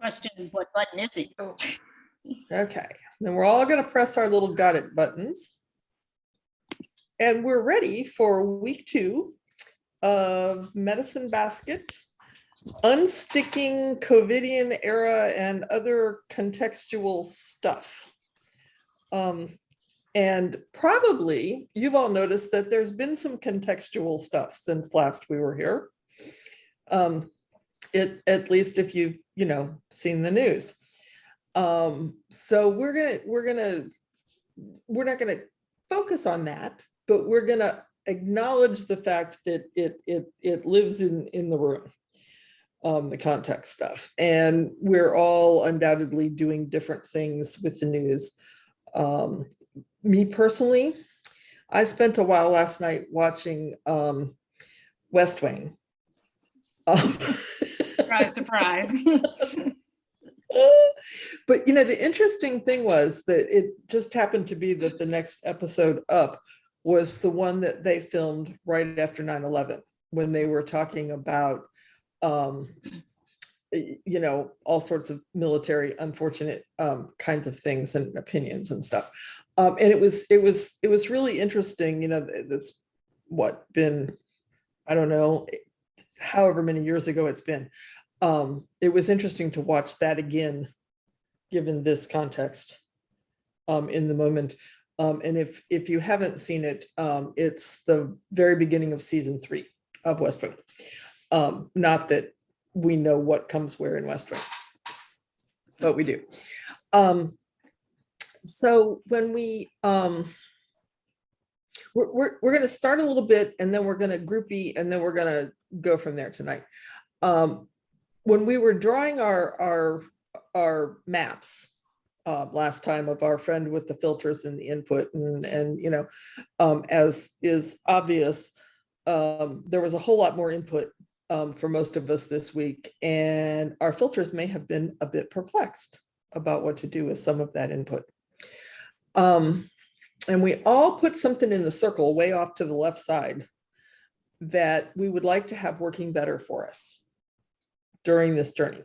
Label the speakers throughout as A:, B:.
A: Question is, what button is it?
B: Oh, okay, then we're all going to press our little got it buttons. And we're ready for week 2 of Medicine Basket, Unsticking Covidian era and other contextual stuff. And probably you've all noticed that there's been some contextual stuff since last we were here. At least if you've seen the news. So we're not gonna focus on that, but we're gonna acknowledge the fact that it lives in the room, the context stuff, and we're all undoubtedly doing different things with the news. Me personally, I spent a while last night watching West Wing.
A: Surprise, surprise.
B: But the interesting thing was that it just happened to be that the next episode up was the one that they filmed right after 9/11, when they were talking about all sorts of military unfortunate kinds of things and opinions and stuff. And it was really interesting. That's been, I don't know, however many years ago it's been. It was interesting to watch that again, given this context in the moment. And if you haven't seen it, it's the very beginning of season 3 of West Wing. Not that we know what comes where in West Wing, but we do. So when we're going to start a little bit, and then we're going to groupie, and then we're going to go from there tonight. When we were drawing our maps last time of our friend with the filters and the input, and as is obvious, there was a whole lot more input for most of us this week, and our filters may have been a bit perplexed about what to do with some of that input. And we all put something in the circle way off to the left side that we would like to have working better for us during this journey.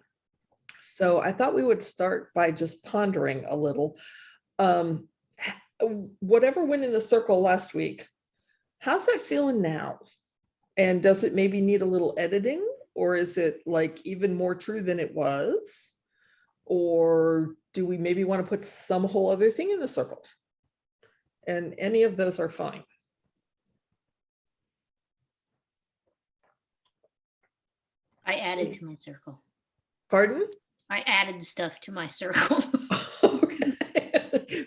B: So I thought we would start by just pondering a little. Whatever went in the circle last week, how's that feeling now? And does it maybe need a little editing, or is it like even more true than it was? Or do we maybe want to put some whole other thing in the circle? And any of those are fine.
A: I added to my circle.
B: Pardon?
A: I added stuff to my circle.
B: Okay.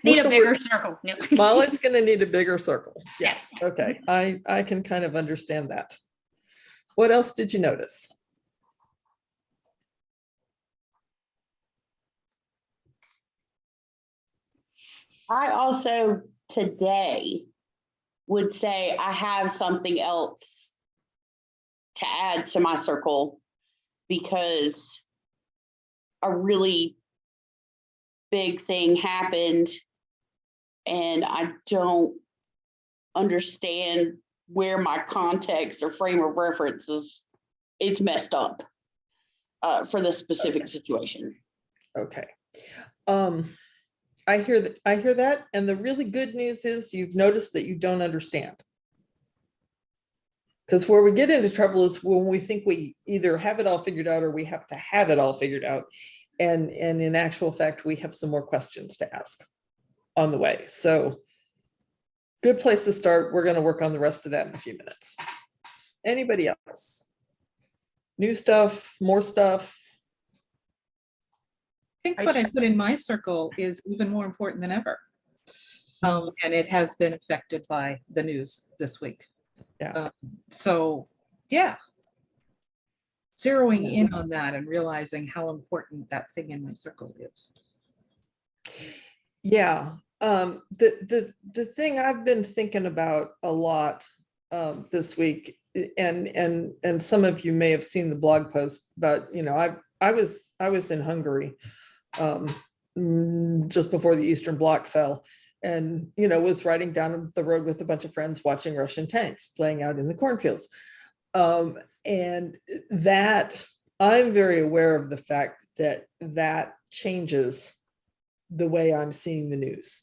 A: Need a bigger circle. No.
B: Molly's going to need a bigger circle. Yes. Okay. I can kind of understand that. What else did you notice?
C: I also today would say I have something else to add to my circle, because a really big thing happened and I don't understand where my context or frame of reference is messed up for this specific situation.
B: Okay. I hear that. And the really good news is you've noticed that you don't understand. Because where we get into trouble is when we think we either have it all figured out or we have to have it all figured out. And in actual fact, we have some more questions to ask on the way. So good place to start. We're going to work on the rest of that in a few minutes. Anybody else? New stuff, more stuff?
D: I think what I put in my circle is even more important than ever. And it has been affected by the news this week.
B: Yeah.
D: So, yeah. Zeroing in on that and realizing how important that thing in my circle is.
B: Yeah. The thing I've been thinking about a lot this week, and some of you may have seen the blog post, but I was in Hungary just before the Eastern Bloc fell, and was riding down the road with a bunch of friends watching Russian tanks playing out in the cornfields, and that I'm very aware of the fact that changes the way I'm seeing the news.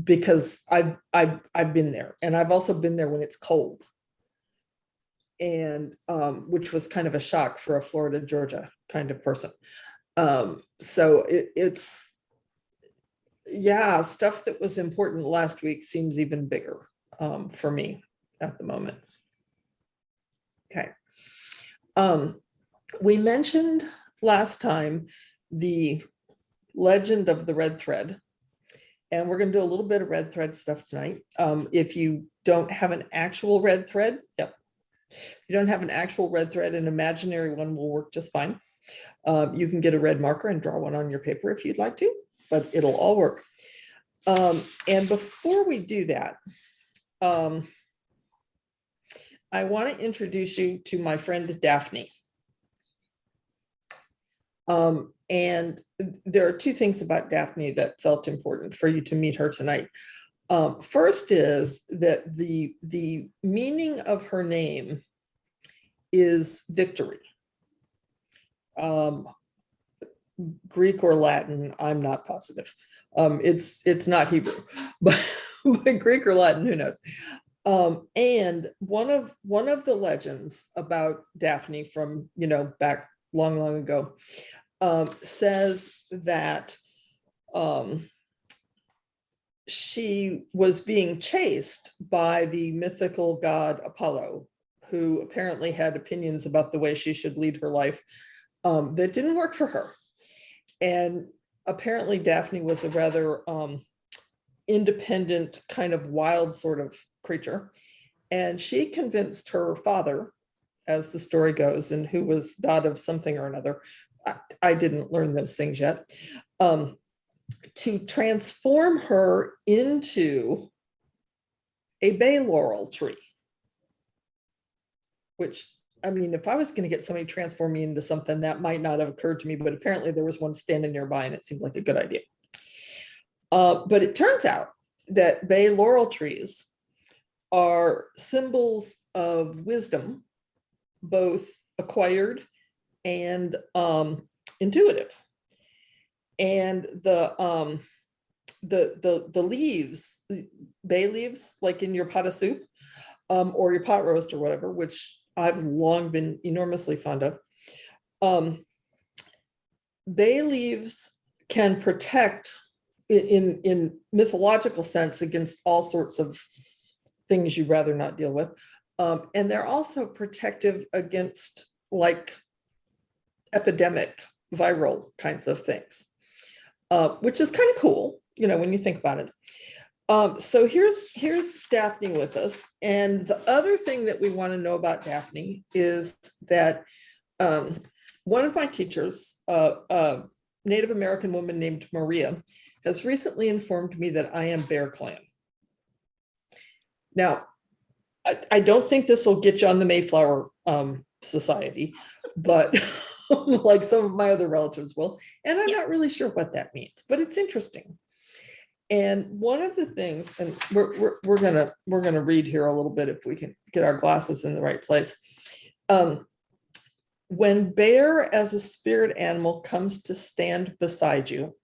B: Because I've been there, and I've also been there when it's cold, and which was kind of a shock for a Florida, Georgia kind of person. So it's, yeah, stuff that was important last week seems even bigger for me at the moment. Okay. We mentioned last time the legend of the red thread, and we're going to do a little bit of red thread stuff tonight. If you don't have an actual red thread, yep. If you don't have an actual red thread, an imaginary one will work just fine. You can get a red marker and draw one on your paper if you'd like to, but it'll all work. And before we do that, I want to introduce you to my friend Daphne. And there are two things about Daphne that felt important for you to meet her tonight. First is that the meaning of her name is victory. Greek or Latin, I'm not positive. It's not Hebrew, but Greek or Latin, who knows? And one of the legends about Daphne from, back long ago, says that she was being chased by the mythical god Apollo, who apparently had opinions about the way she should lead her life that didn't work for her. And apparently Daphne was a rather independent, kind of wild sort of creature. And she convinced her father, as the story goes, and who was god of something or another, I didn't learn those things yet, to transform her into a bay laurel tree. Which, I mean, if I was going to get somebody to transform me into something, that might not have occurred to me, but apparently there was one standing nearby and it seemed like a good idea. But it turns out that bay laurel trees are symbols of wisdom, both acquired and intuitive. And the leaves, bay leaves, like in your pot of soup, or your pot roast or whatever, which I've long been enormously fond of. Bay leaves can protect in mythological sense against all sorts of things you'd rather not deal with. And they're also protective against like epidemic viral kinds of things, which is kind of cool, when you think about it. So here's Daphne with us. And the other thing that we want to know about Daphne is that one of my teachers, a Native American woman named Maria, has recently informed me that I am Bear Clan. Now, I don't think this will get you on the Mayflower Society, but like some of my other relatives will. And I'm not really sure what that means, but it's interesting. And one of the things, and we're gonna read here a little bit if we can get our glasses in the right place. When bear as a spirit animal comes to stand beside you,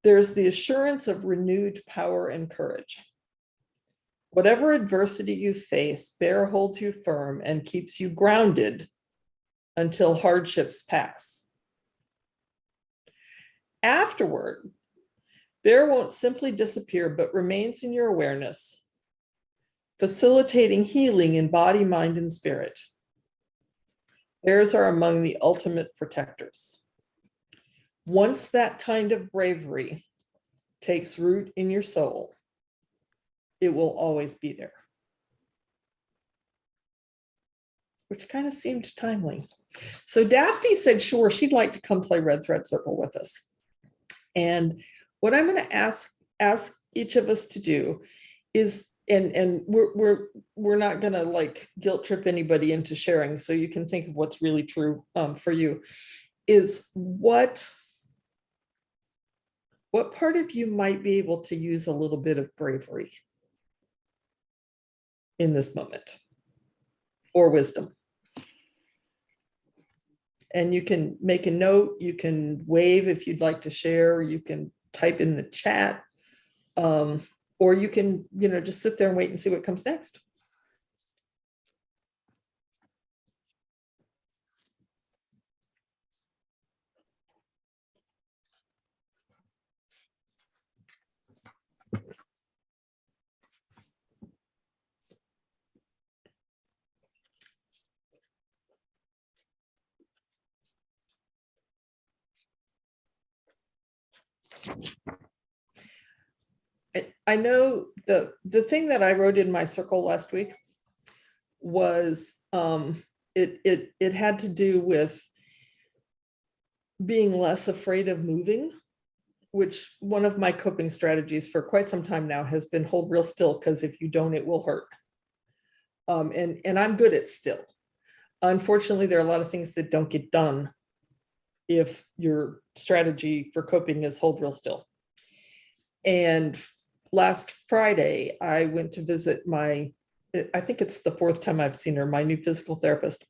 B: there's the assurance of renewed power and courage. Whatever adversity you face, bear holds you firm and keeps you grounded until hardships pass. Afterward, bear won't simply disappear, but remains in your awareness, facilitating healing in body, mind, and spirit. Bears are among the ultimate protectors. Once that kind of bravery takes root in your soul, it will always be there. Which kind of seemed timely. So Daphne said, sure, she'd like to come play Red Thread Circle with us. And what I'm going to ask each of us to do is, and we're not going to like guilt trip anybody into sharing, so you can think of what's really true for you, is what part of you might be able to use a little bit of bravery in this moment, or wisdom. And you can make a note, you can wave if you'd like to share, you can type in the chat, or you can, just sit there and wait and see what comes next. I know the thing that I wrote in my circle last week was it had to do with being less afraid of moving, which one of my coping strategies for quite some time now has been hold real still, because if you don't, it will hurt. And I'm good at still. Unfortunately, there are a lot of things that don't get done if your strategy for coping is hold real still. And last Friday, I went to visit I think it's the 4th time I've seen her, my new physical therapist.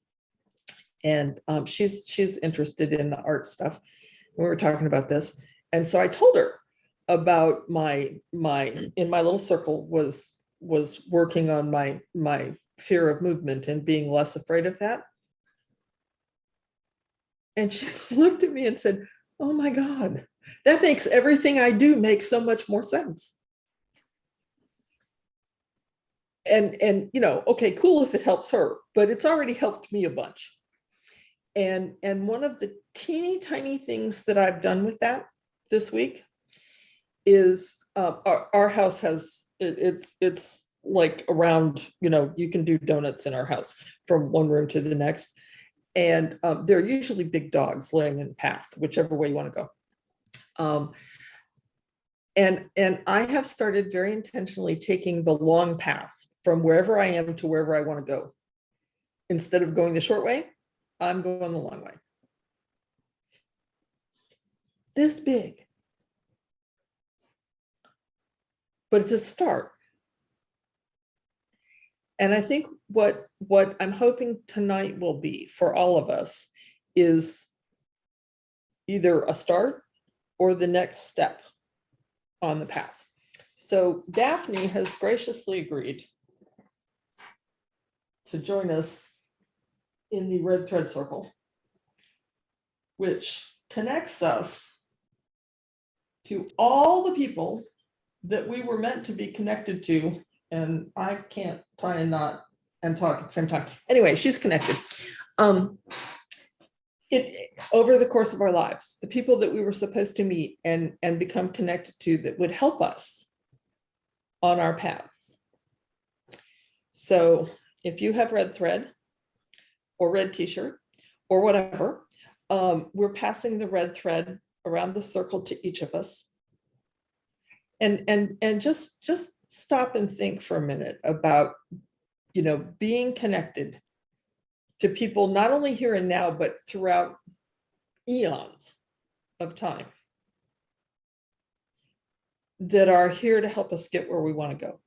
B: And she's interested in the art stuff. We were talking about this. And so I told her about in my little circle was working on my fear of movement and being less afraid of that. And she looked at me and said, "Oh my God, that makes everything I do make so much more sense." And okay, cool if it helps her, but it's already helped me a bunch. And one of the teeny tiny things that I've done with that this week is our house has, it's like around, you can do donuts in our house from one room to the next. And they're usually big dogs laying in the path, whichever way you want to go. And I have started very intentionally taking the long path from wherever I am to wherever I want to go. Instead of going the short way, I'm going the long way. This big. But it's a start. And I think what I'm hoping tonight will be for all of us is either a start or the next step on the path. So Daphne has graciously agreed to join us in the Red Thread Circle, which connects us to all the people that we were meant to be connected to. And I can't tie a knot and talk at the same time. Anyway, she's connected. Over the course of our lives, the people that we were supposed to meet and become connected to that would help us on our paths. So if you have red thread or red t-shirt or whatever, we're passing the red thread around the circle to each of us. And just stop and think for a minute about, being connected to people, not only here and now, but throughout eons of time that are here to help us get where we want to go.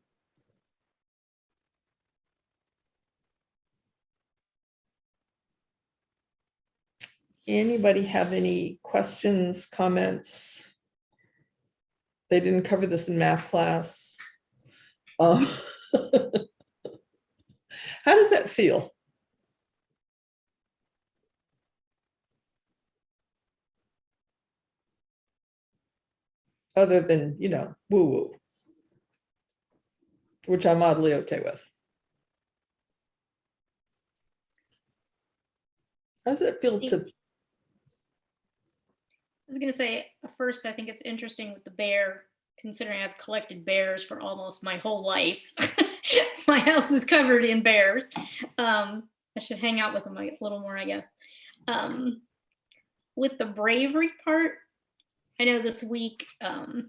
B: Anybody have any questions, comments? They didn't cover this in math class. How does that feel? Other than, woo-woo, which I'm oddly okay with. How does it feel to?
A: I was going to say, first, I think it's interesting with the bear, considering I've collected bears for almost my whole life. My house is covered in bears. I should hang out with them a little more, I guess. With the bravery part, I know this week I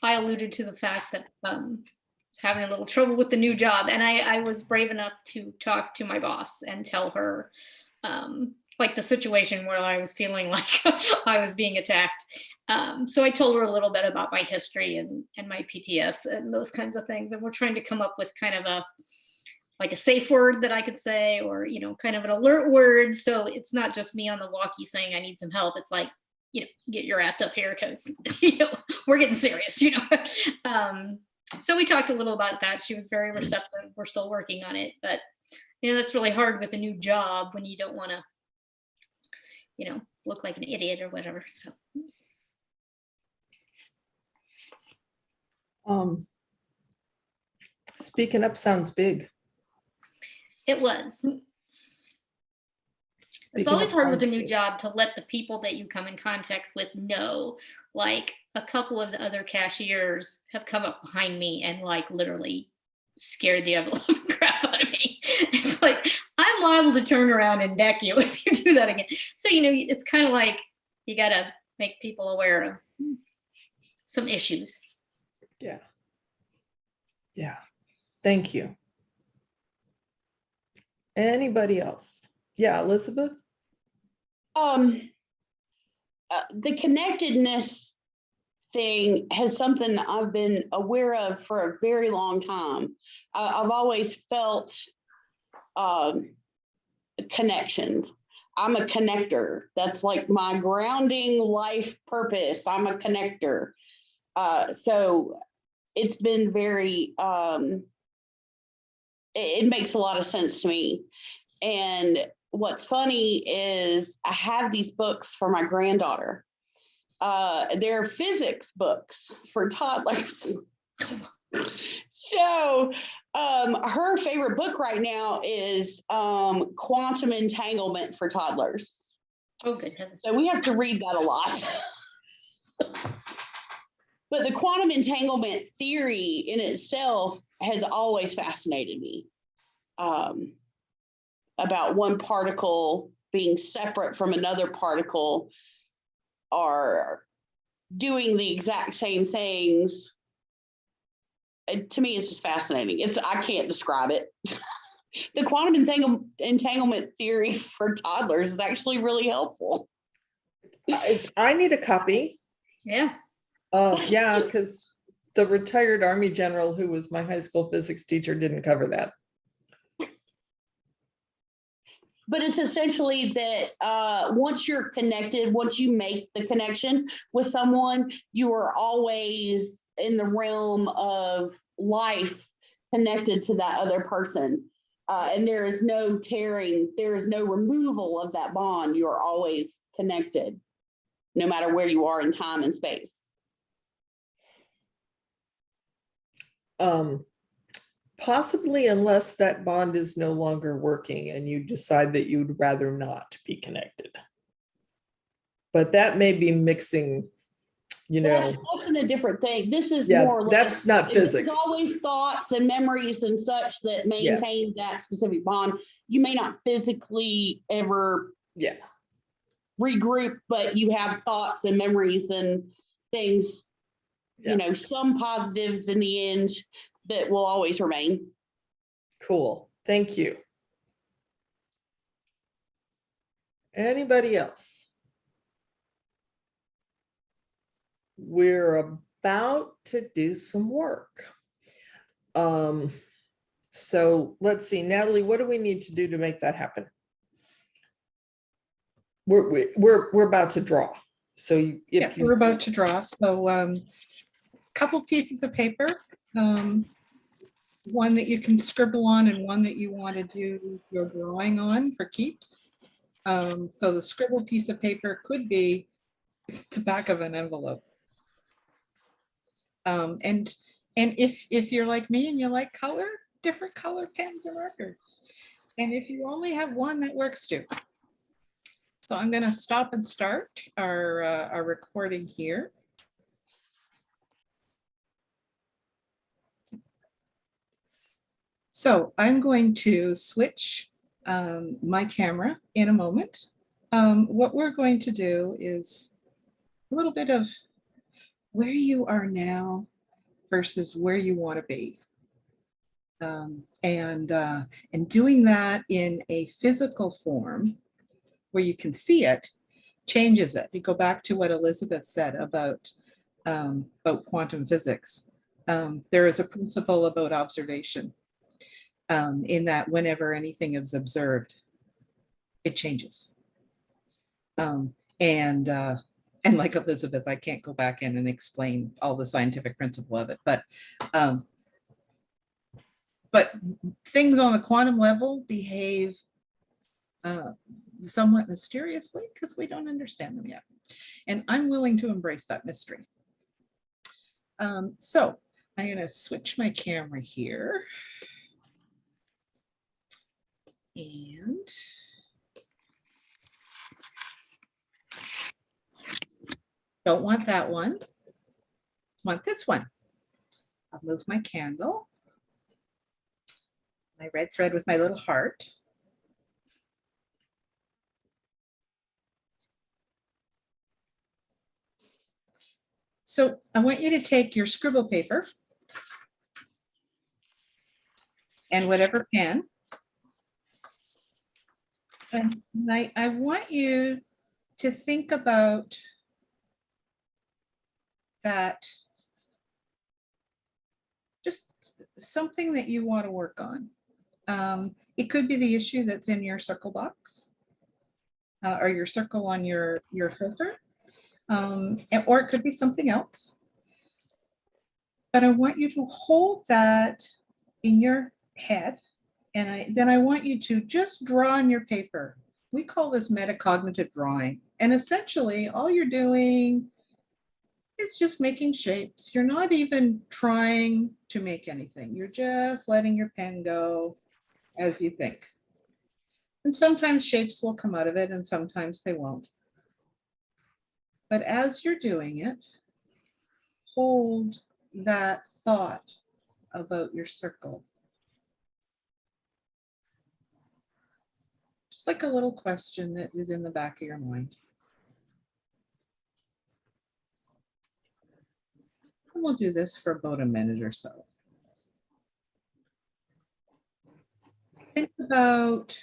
A: alluded to the fact that I was having a little trouble with the new job, and I was brave enough to talk to my boss and tell her like the situation where I was feeling like I was being attacked. So I told her a little bit about my history and my PTS and those kinds of things. And we're trying to come up with kind of like a safe word that I could say, or, you know, kind of an alert word. So it's not just me on the walkie saying I need some help. It's like, you know, get your ass up here because, you know, we're getting serious, you know. So we talked a little about that. She was very receptive. We're still working on it, but, you know, that's really hard with a new job when you don't want to, you know, look like an idiot or whatever. So.
B: Speaking up sounds big.
A: It was. It's
B: Speaking
A: always
B: up
A: hard with a
B: sounds
A: new
B: big.
A: job to let the people that you come in contact with know. Like a couple of the other cashiers have come up behind me and like literally scared the ever living crap out of me. It's like, I'm liable to turn around and deck you if you do that again. So, you know, it's kind of like you got to make people aware of some issues.
B: Yeah. Yeah. Thank you. Anybody else? Yeah, Elizabeth?
C: The connectedness thing has something I've been aware of for a very long time. I've always felt connections. I'm a connector. That's like my grounding life purpose. I'm a connector. So it's been very, it makes a lot of sense to me. And what's funny is I have these books for my granddaughter. They're physics books for toddlers. So her favorite book right now is Quantum Entanglement for Toddlers.
A: Oh, good heavens.
C: So we have to read that a lot. But the quantum entanglement theory in itself has always fascinated me. About one particle being separate from another particle or doing the exact same things. To me, it's just fascinating. I can't describe it. The quantum entanglement theory for toddlers is actually really helpful.
B: I need a copy.
A: Yeah.
B: Yeah, because the retired Army general who was my high school physics teacher didn't cover that.
C: But it's essentially that once you're connected, once you make the connection with someone, you are always in the realm of life connected to that other person. And there is no tearing, there is no removal of that bond. You are always connected, no matter where you are in time and space.
B: Possibly unless that bond is no longer working and you decide that you would rather not be connected. But that may be mixing, you know.
C: That's in a different thing. This is
B: Yeah,
C: more
B: that's not physics.
C: There's always thoughts and memories and such that maintain that specific bond. You may not physically ever regroup, but you have thoughts and memories and things, you know, some positives in the end that will always remain.
B: Cool. Thank you. Anybody else? We're about to do some work. So let's see, Natalie, what do we need to do to make that happen? We're about to draw. So
D: we're about to draw. So couple pieces of paper, one that you can scribble on and one that you want to do your drawing on for keeps. So the scribble piece of paper could be the back of an envelope. And if you're like me and you like color, different color pens or markers. And if you only have one, that works too. So I'm going to stop and start our recording here. So I'm going to switch my camera in a moment. What we're going to do is a little bit of where you are now versus where you want to be. And doing that in a physical form where you can see it changes it. You go back to what Elizabeth said about quantum physics. There is a principle about observation. in that whenever anything is observed, it changes. And like Elizabeth, I can't go back in and explain all the scientific principle of it, but things on a quantum level behave somewhat mysteriously because we don't understand them yet. And I'm willing to embrace that mystery. So I'm going to switch my camera here. And don't want that one. Want this one. I'll move my candle. My red thread with my little heart. So I want you to take your scribble paper and whatever pen. And I want you to think about that, just something that you want to work on. It could be the issue that's in your circle box or your circle on your filter, or it could be something else. But I want you to hold that in your head, and then I want you to just draw on your paper. We call this metacognitive drawing, and essentially all you're doing is just making shapes. You're not even trying to make anything. You're just letting your pen go as you think. And sometimes shapes will come out of it and sometimes they won't. But as you're doing it, hold that thought about your circle. Just like a little question that is in the back of your mind. And we'll do this for about a minute or so. Think about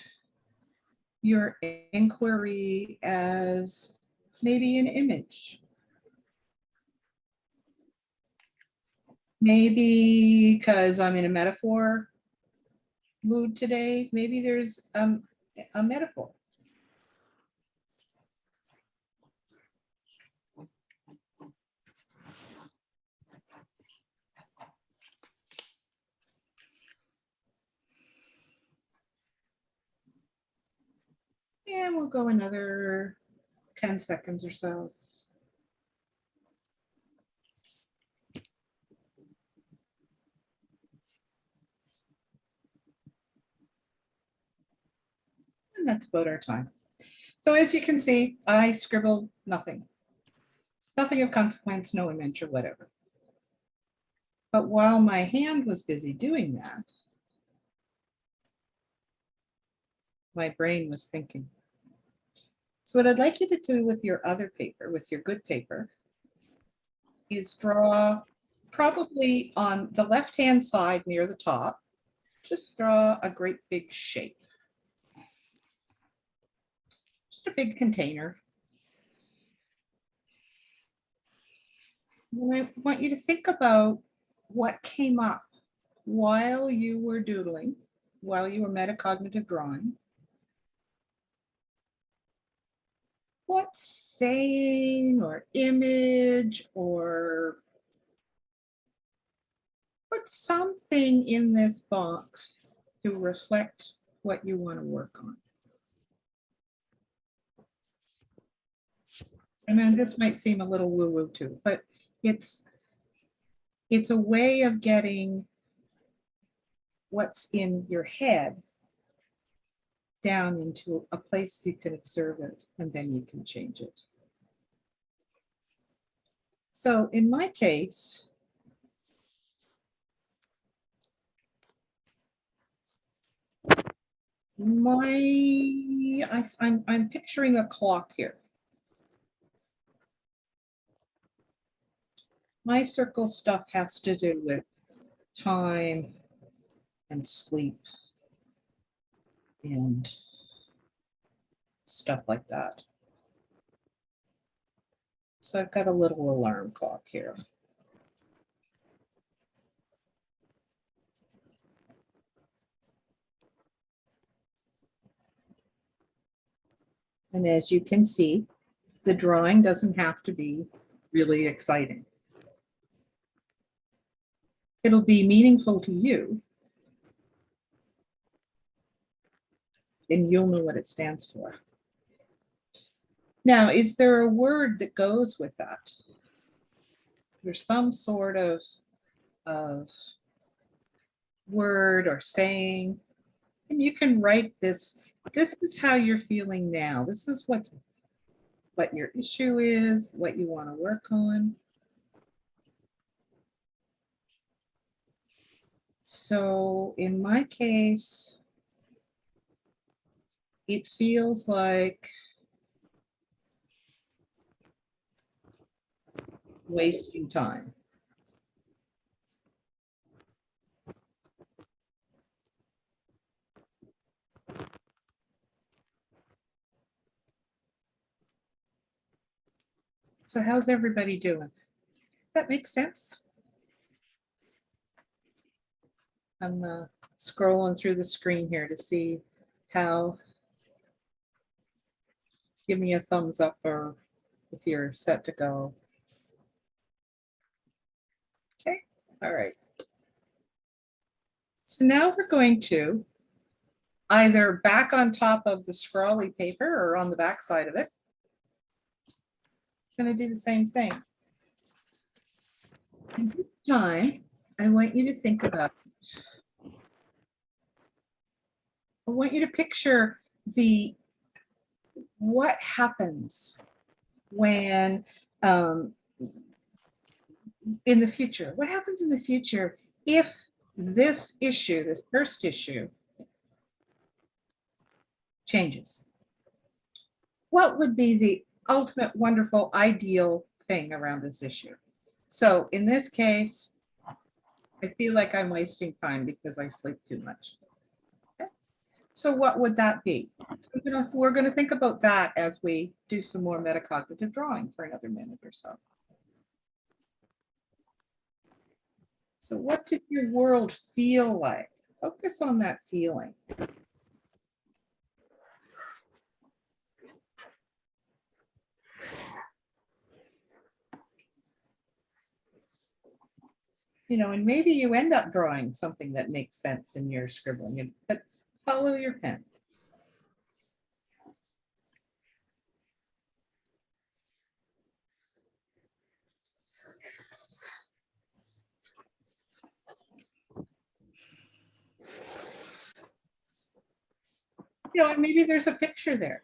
D: your inquiry as maybe an image. Maybe because I'm in a metaphor mood today, maybe there's a metaphor. And we'll go another 10 seconds or so. And that's about our time. So as you can see, I scribbled nothing. Nothing of consequence, no image or whatever. But while my hand was busy doing that, my brain was thinking. So what I'd like you to do with your other paper, with your good paper, is draw probably on the left-hand side near the top, just draw a great big shape. Just a big container. And I want you to think about what came up while you were doodling, while you were metacognitive drawing. What saying or image or put something in this box to reflect what you want to work on. And then this might seem a little woo-woo too, but it's a way of getting what's in your head down into a place you can observe it, and then you can change it. So in my case, I'm picturing a clock here. My circle stuff has to do with time and sleep and stuff like that. So I've got a little alarm clock here. And as you can see, the drawing doesn't have to be really exciting. It'll be meaningful to you, and you'll know what it stands for. Now, is there a word that goes with that? There's some sort of word or saying, and you can write this. This is how you're feeling now. This is what your issue is, what you want to work on. So in my case, it feels like wasting time. So how's everybody doing? Does that make sense? I'm scrolling through the screen here to see how. Give me a thumbs up or if you're set to go. Okay, all right. So now we're going to either back on top of the scrawly paper or on the back side of it. I'm going to do the same thing. And this time, I want you to think about, I want you to picture what happens when in the future. What happens in the future if this issue, this first issue, changes? What would be the ultimate wonderful ideal thing around this issue? So in this case, I feel like I'm wasting time because I sleep too much. Okay. So what would that be? We're going to think about that as we do some more metacognitive drawing for another minute or so. So what did your world feel like? Focus on that feeling. You know, and maybe you end up drawing something that makes sense in your scribbling, but follow your pen. You know, and maybe there's a picture there.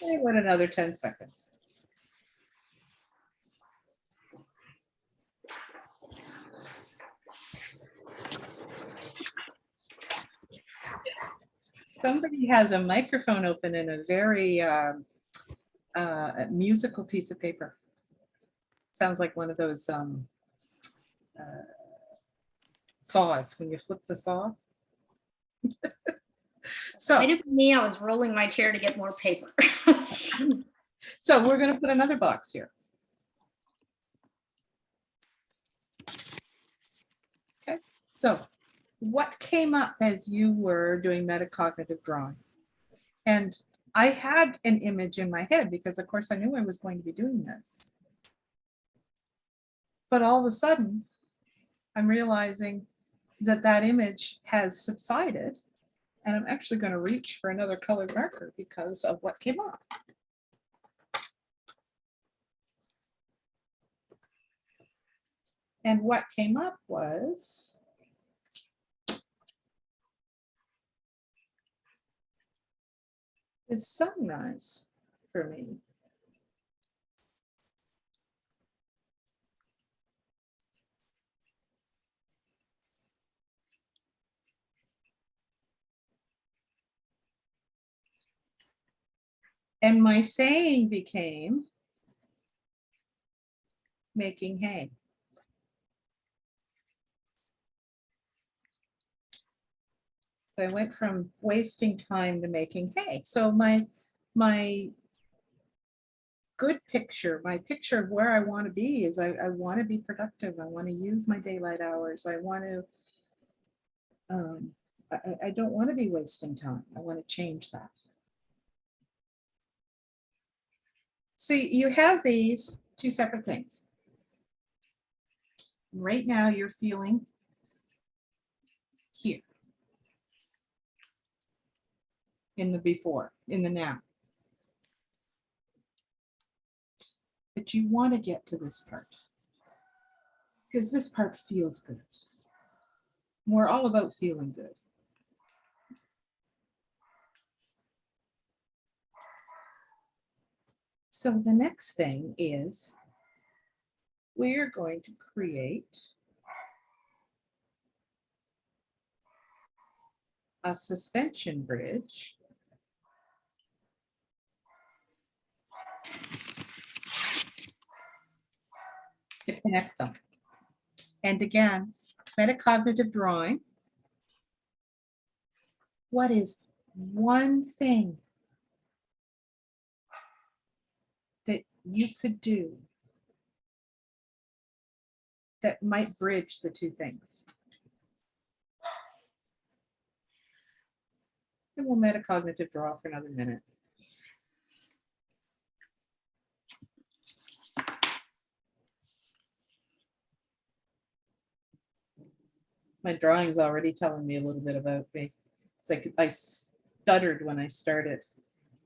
D: Okay, what, another 10 seconds. Somebody has a microphone open in a very musical piece of paper. Sounds like one of those saws when you flip the saw. So
A: I didn't me, I was rolling my chair to get more paper.
D: So we're going to put another box here. Okay, so what came up as you were doing metacognitive drawing? And I had an image in my head because, of course, I knew I was going to be doing this. But all of a sudden, I'm realizing that that image has subsided, and I'm actually going to reach for another colored marker because of what came up. And what came up was it's sunrise for me. And my saying became making hay. So I went from wasting time to making hay. So my my good picture, my picture of where I want to be is I want to be productive. I want to use my daylight hours. I want to, I don't want to be wasting time. I want to change that. So you have these two separate things. Right now you're feeling here in the before, in the now. But you want to get to this part because this part feels good. We're all about feeling good. So the next thing is we're going to create a suspension bridge to connect them. And again, metacognitive drawing. What is one thing that you could do that might bridge the two things? And we'll metacognitive draw for another minute. My drawing's already telling me a little bit about me. It's like I stuttered when I started,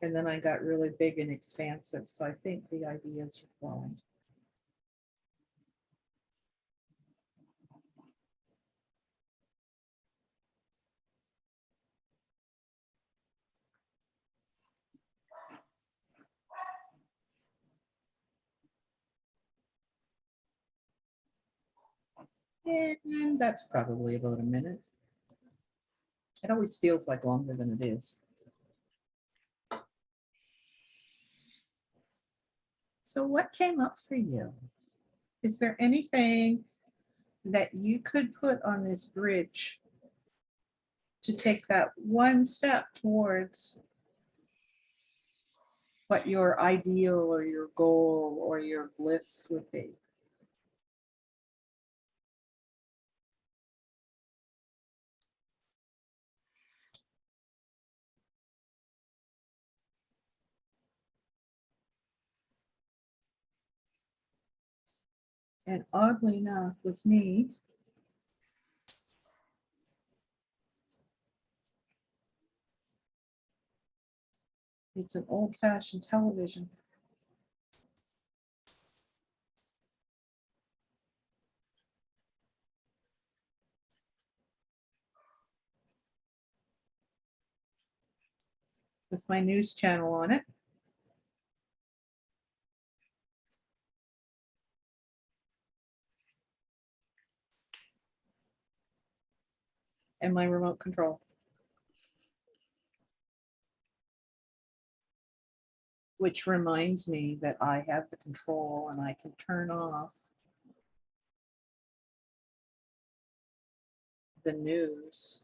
D: and then I got really big and expansive. So I think the ideas are flowing. And that's probably about a minute. It always feels like longer than it is. So what came up for you? Is there anything that you could put on this bridge to take that one step towards what your ideal or your goal or your bliss would be? And oddly enough, with me, it's an old-fashioned television. With my news channel on it. And my remote control. Which reminds me that I have the control and I can turn off the news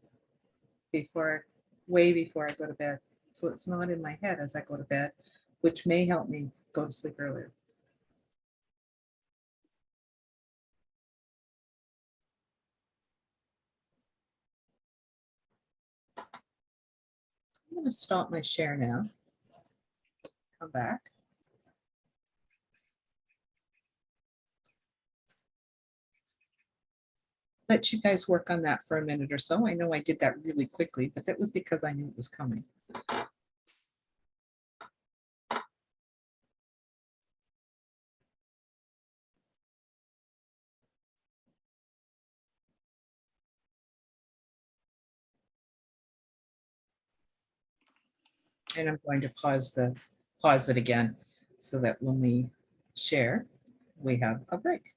D: way before I go to bed. So it's not in my head as I go to bed, which may help me go to sleep earlier. I'm going to stop my share now. Come back. Let you guys work on that for a minute or so. I know I did that really quickly, but that was because I knew it was coming. And I'm going to pause it again so that when we share, we have a break.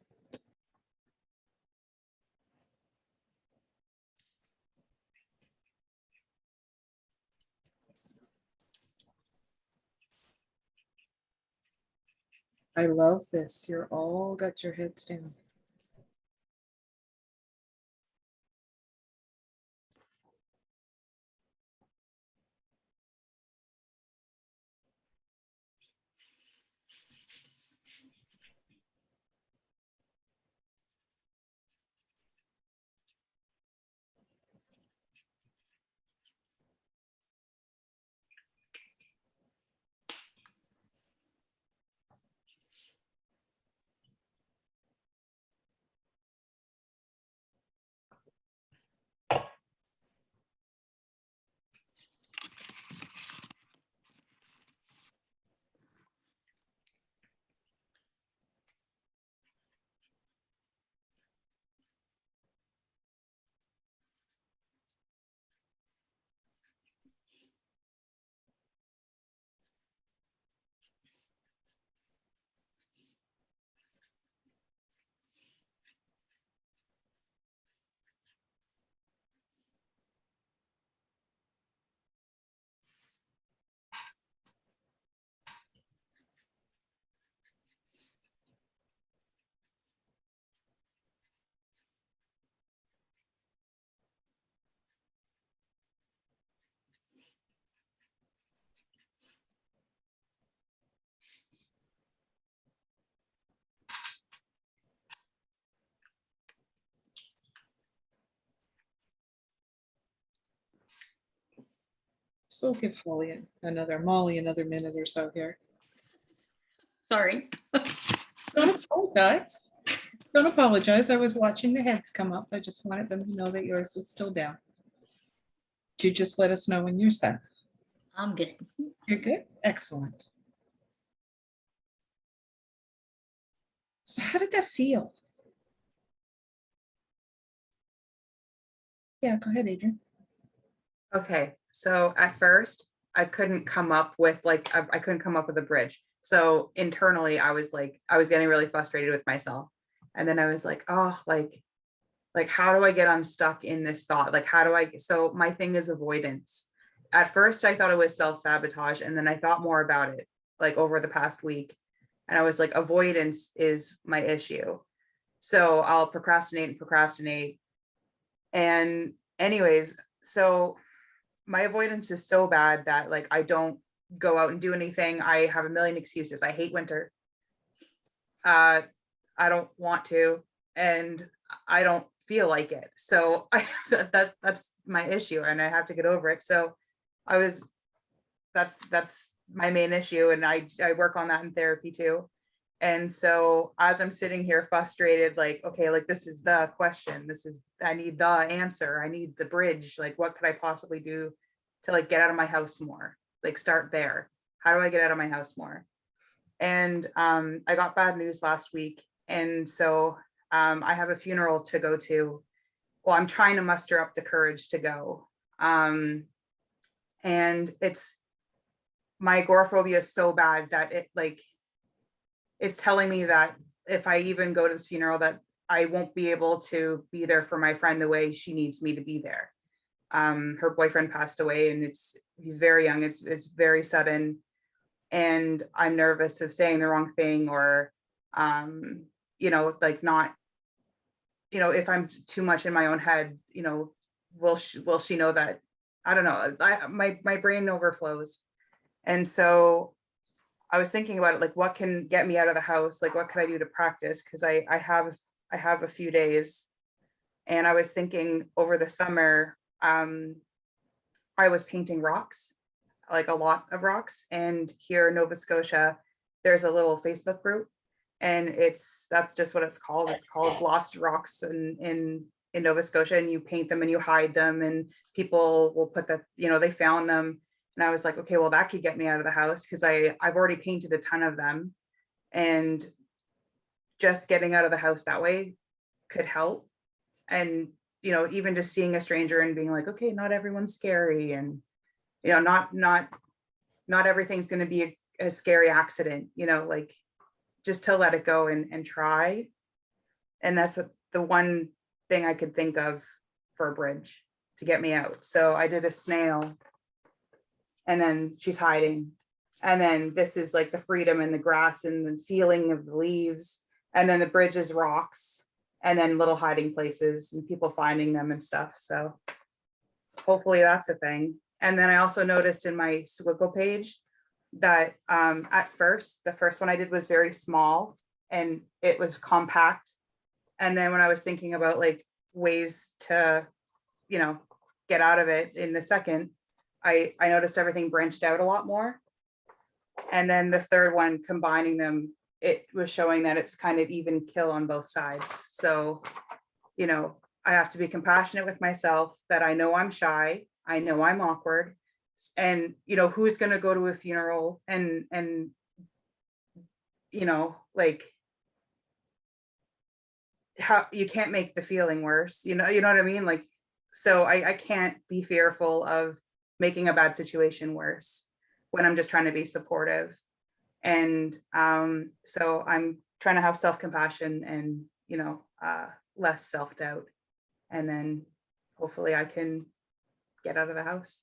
D: I love this. You're all got your heads down. So we'll give Molly another minute or so here.
A: Sorry.
D: Don't apologize. Don't apologize. I was watching the heads come up. I just wanted them to know that yours was still down. You just let us know when you're set.
A: I'm good.
D: You're good? Excellent. So how did that feel? Yeah, go ahead, Adrian.
E: Okay, so at first I couldn't come up with I couldn't come up with a bridge. So internally I was getting really frustrated with myself. And then I was like, oh, like how do I get unstuck in this thought? Like how do I, so my thing is avoidance. At first I thought it was self-sabotage, and then I thought more about it like over the past week. And I was like, avoidance is my issue. So I'll procrastinate and procrastinate. And anyways, so my avoidance is so bad that like I don't go out and do anything. I have a million excuses. I hate winter. I don't want to, and I don't feel like it. So that's my issue, and I have to get over it. So that's my main issue, and I work on that in therapy too. And so as I'm sitting here frustrated, like, okay, like this is the question. I need the answer. I need the bridge. Like, what could I possibly do to like get out of my house more? Like start there. How do I get out of my house more? And I got bad news last week. And so I have a funeral to go to. Well, I'm trying to muster up the courage to go. And my agoraphobia is so bad that it's telling me that if I even go to this funeral, that I won't be able to be there for my friend the way she needs me to be there. Her boyfriend passed away, and he's very young. It's very sudden. And I'm nervous of saying the wrong thing, or, like not, if I'm too much in my own head, will she know that? I don't know. My brain overflows. And so I was thinking about it, like what can get me out of the house? Like what could I do to practice? Because I have a few days. And I was thinking over the summer, I was painting rocks, like a lot of rocks. And here in Nova Scotia, there's a little Facebook group, and that's just what it's called. It's called Lost Rocks in Nova Scotia, and you paint them and you hide them, and people will put they found them. And I was like, okay, well, that could get me out of the house, because I've already painted a ton of them, and just getting out of the house that way could help. And even just seeing a stranger and being like, okay, not everyone's scary, and not everything's going to be a scary accident, like just to let it go and try. And that's the one thing I could think of for a bridge to get me out. So I did a snail, and then she's hiding. And then this is like the freedom and the grass and the feeling of the leaves. And then the bridge is rocks, and then little hiding places and people finding them and stuff. So hopefully that's a thing. And then I also noticed in my Swiggle page that at first, the first one I did was very small and it was compact. And then when I was thinking about like ways to, get out of it in the second, I noticed everything branched out a lot more. And then the third one, combining them, it was showing that it's kind of even kill on both sides. So, I have to be compassionate with myself, that I know I'm shy. I know I'm awkward. And, who's going to go to a funeral and, like, how you can't make the feeling worse, you know what I mean? Like, so I can't be fearful of making a bad situation worse when I'm just trying to be supportive. And so I'm trying to have self-compassion and, less self-doubt. And then hopefully I can get out of the house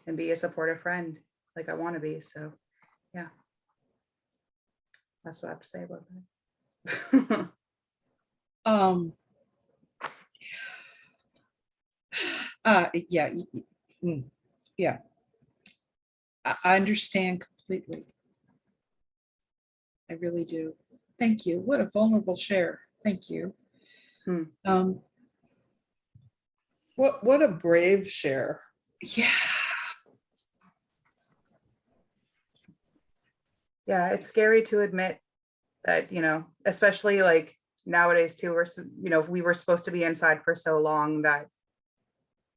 E: and be a supportive friend like I want to be. So yeah, that's what I have to say about that.
D: Yeah, yeah. I understand completely. I really do. Thank you. What a vulnerable share. Thank you.
B: What a brave share.
D: Yeah.
E: Yeah, it's scary to admit that, especially like nowadays too, we were supposed to be inside for so long that,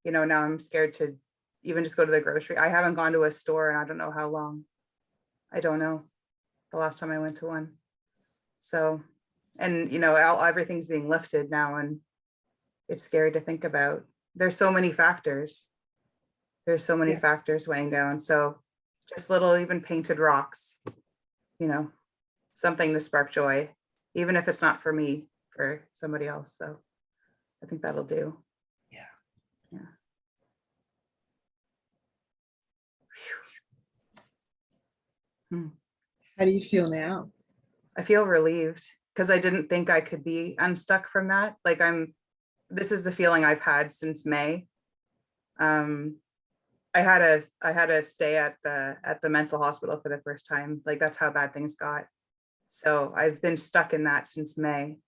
E: now I'm scared to even just go to the grocery. I haven't gone to a store and I don't know how long. I don't know the last time I went to one. So, and everything's being lifted now, and it's scary to think about. There's so many factors. There's so many
B: Yeah.
E: factors weighing down. So just little, even painted rocks, something to spark joy, even if it's not for me, for somebody else. So I think that'll do.
B: Yeah.
E: Yeah.
D: How do you feel now?
E: I feel relieved because I didn't think I could be unstuck from that. Like this is the feeling I've had since May. I had a stay at the mental hospital for the first time. Like that's how bad things got. So I've been stuck in that since May,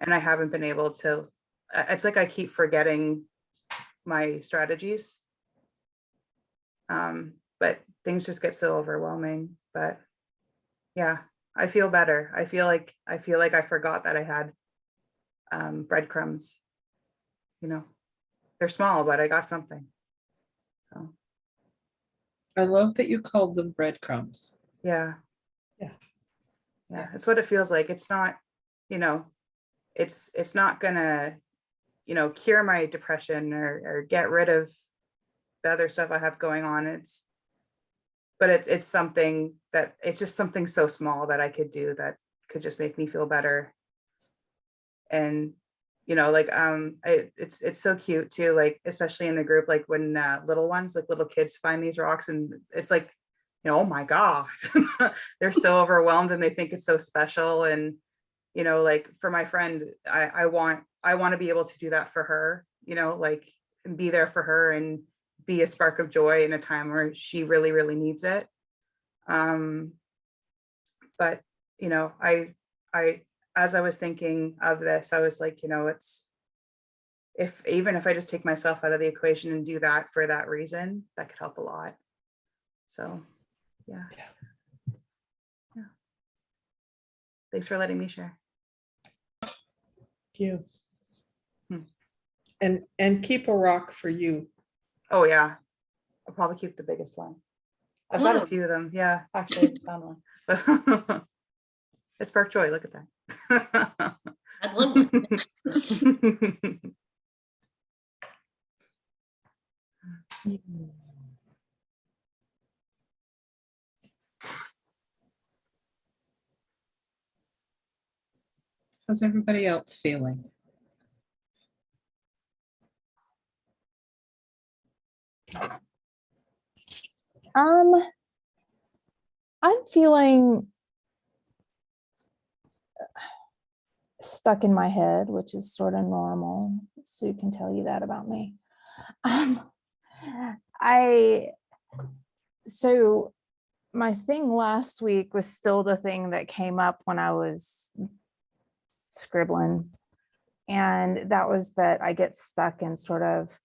E: and I haven't been able to. It's like I keep forgetting my strategies. But things just get so overwhelming. But yeah, I feel better. I feel like I forgot that I had breadcrumbs. They're small, but I got something. So
D: I love that you called them breadcrumbs.
E: yeah.
B: Yeah.
E: Yeah, it's what it feels like. It's not, it's not gonna, cure my depression or get rid of the other stuff I have going on. It's something that it's just something so small that I could do that could just make me feel better. And it's so cute too, like especially in the group, like when little ones, like little kids find these rocks, and it's like, oh my God, they're so overwhelmed and they think it's so special. And like for my friend, I want to be able to do that for her, like and be there for her and be a spark of joy in a time where she really, really needs it. But I as I was thinking of this, I was like, it's even if I just take myself out of the equation and do that for that reason, that could help a lot. So yeah. Thanks for letting me share.
B: Thank you.
E: Hmm.
B: And keep a rock for you.
E: Oh yeah, I'll probably keep the biggest one. I've got a
A: Oh.
E: few of them. Yeah, actually I just found one. It's spark joy, look at that.
A: I'd love one.
D: How's everybody else feeling?
F: I'm feeling stuck in my head, which is sort of normal. Sue can tell you that about me. So my thing last week was still the thing that came up when I was scribbling. And that was that I get stuck in sort of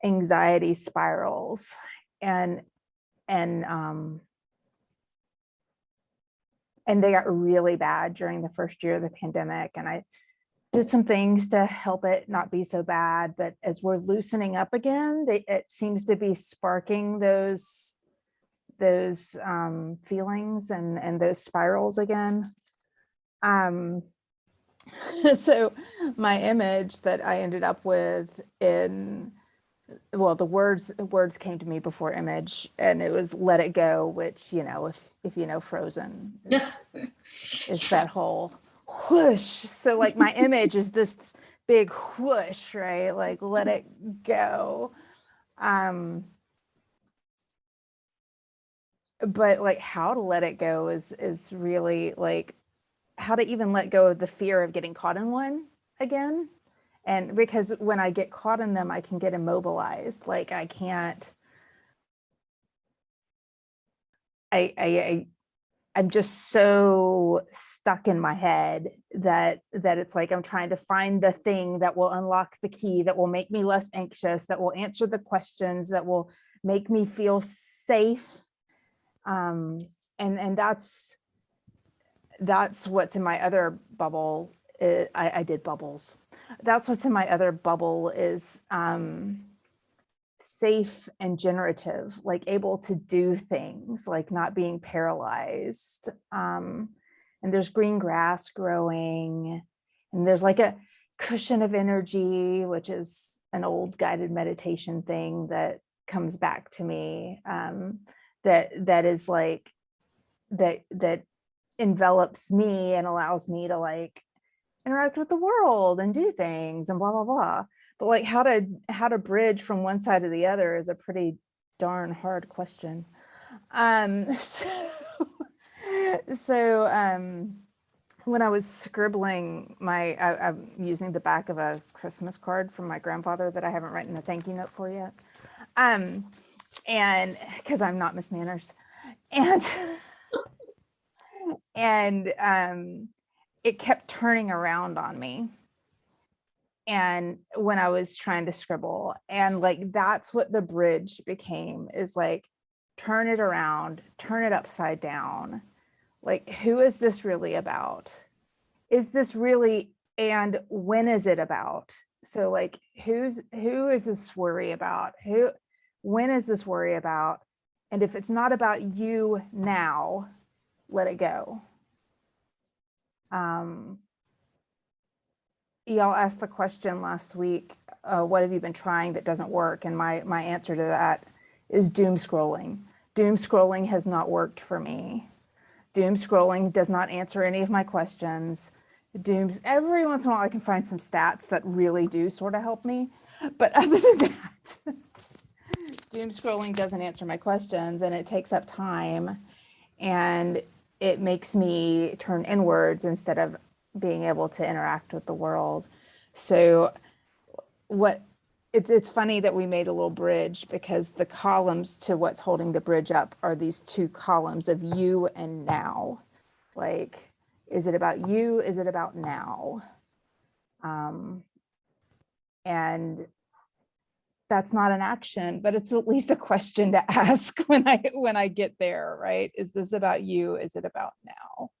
F: anxiety spirals, and they got really bad during the first year of the pandemic. And I did some things to help it not be so bad. But as we're loosening up again, it seems to be sparking those feelings and those spirals again. So my image that I ended up with the words came to me before image, and it was "let it go," which, if you know Frozen, is that whole whoosh. So like my image is this big whoosh, right? Like let it go. But like how to let it go is really like how to even let go of the fear of getting caught in one again. And because when I get caught in them, I can get immobilized. Like I can't, I'm just so stuck in my head that it's like I'm trying to find the thing that will unlock the key, that will make me less anxious, that will answer the questions, that will make me feel safe. And and that's what's in my other bubble. I did bubbles. That's what's in my other bubble is safe and generative, like able to do things, like not being paralyzed. And there's green grass growing, and there's like a cushion of energy, which is an old guided meditation thing that comes back to me. That is like that envelops me and allows me to like interact with the world and do things and blah blah blah. But like how to bridge from one side to the other is a pretty darn hard question. So when I was scribbling I'm using the back of a Christmas card from my grandfather that I haven't written a thank you note for yet. And because I'm not Miss Manners. And it kept turning around on me. And when I was trying to scribble, and like that's what the bridge became, is like turn it around, turn it upside down. Like, who is this really about? Is this really, and when is it about? So like who is this worry about? When is this worry about? And if it's not about you now, let it go. Y'all asked the question last week, what have you been trying that doesn't work? And my answer to that is doom scrolling. Doom scrolling has not worked for me. Doom scrolling does not answer any of my questions. Every once in a while I can find some stats that really do sort of help me. But other than that, doom scrolling doesn't answer my questions, and it takes up time, and it makes me turn inwards instead of being able to interact with the world. So it's funny that we made a little bridge, because the columns to what's holding the bridge up are these two columns of you and now. Like, is it about you? Is it about now? And that's not an action, but it's at least a question to ask when I get there, right? Is this about you? Is it about now?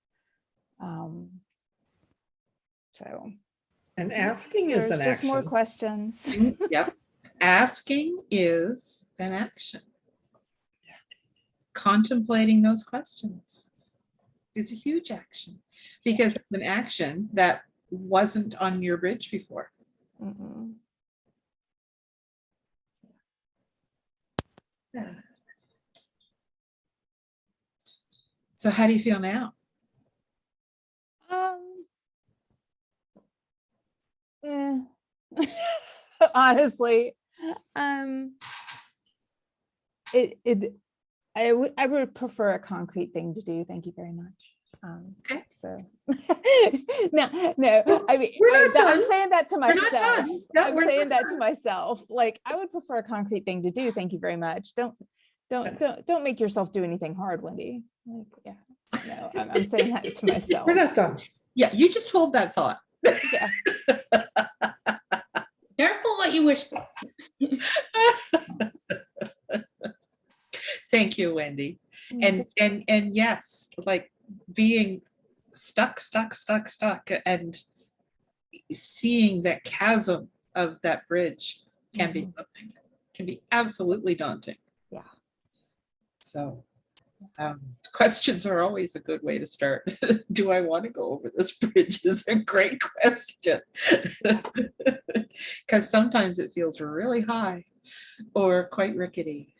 F: So.
B: And asking is
F: There's
B: an
F: just
B: action.
F: more questions.
D: Yep. Asking is an action. Contemplating those questions is a huge action, because it's an action that wasn't on your bridge before.
F: Mm-mm.
D: Yeah. So how do you feel now?
F: Honestly, I would prefer a concrete thing to do. Thank you very much.
D: Okay.
F: So no, I mean,
B: We're not
F: I'm
B: done.
F: saying that to
B: We're not
F: myself.
B: done. No,
F: I'm
B: we're
F: saying
B: not
F: that to myself. Like, I would prefer a concrete thing to do. Thank you very much. Don't make yourself do anything hard, Wendy. Like, yeah, no, I'm saying that to myself.
B: We're not done.
D: Yeah, you just hold that thought.
F: Yeah.
A: Careful what you wish for.
D: Thank you, Wendy. And yes, like being stuck, and seeing that chasm of that bridge can be daunting, can be absolutely daunting.
F: Yeah.
D: So questions are always a good way to start. Do I want to go over this bridge is a great question. Because sometimes it feels really high or quite rickety.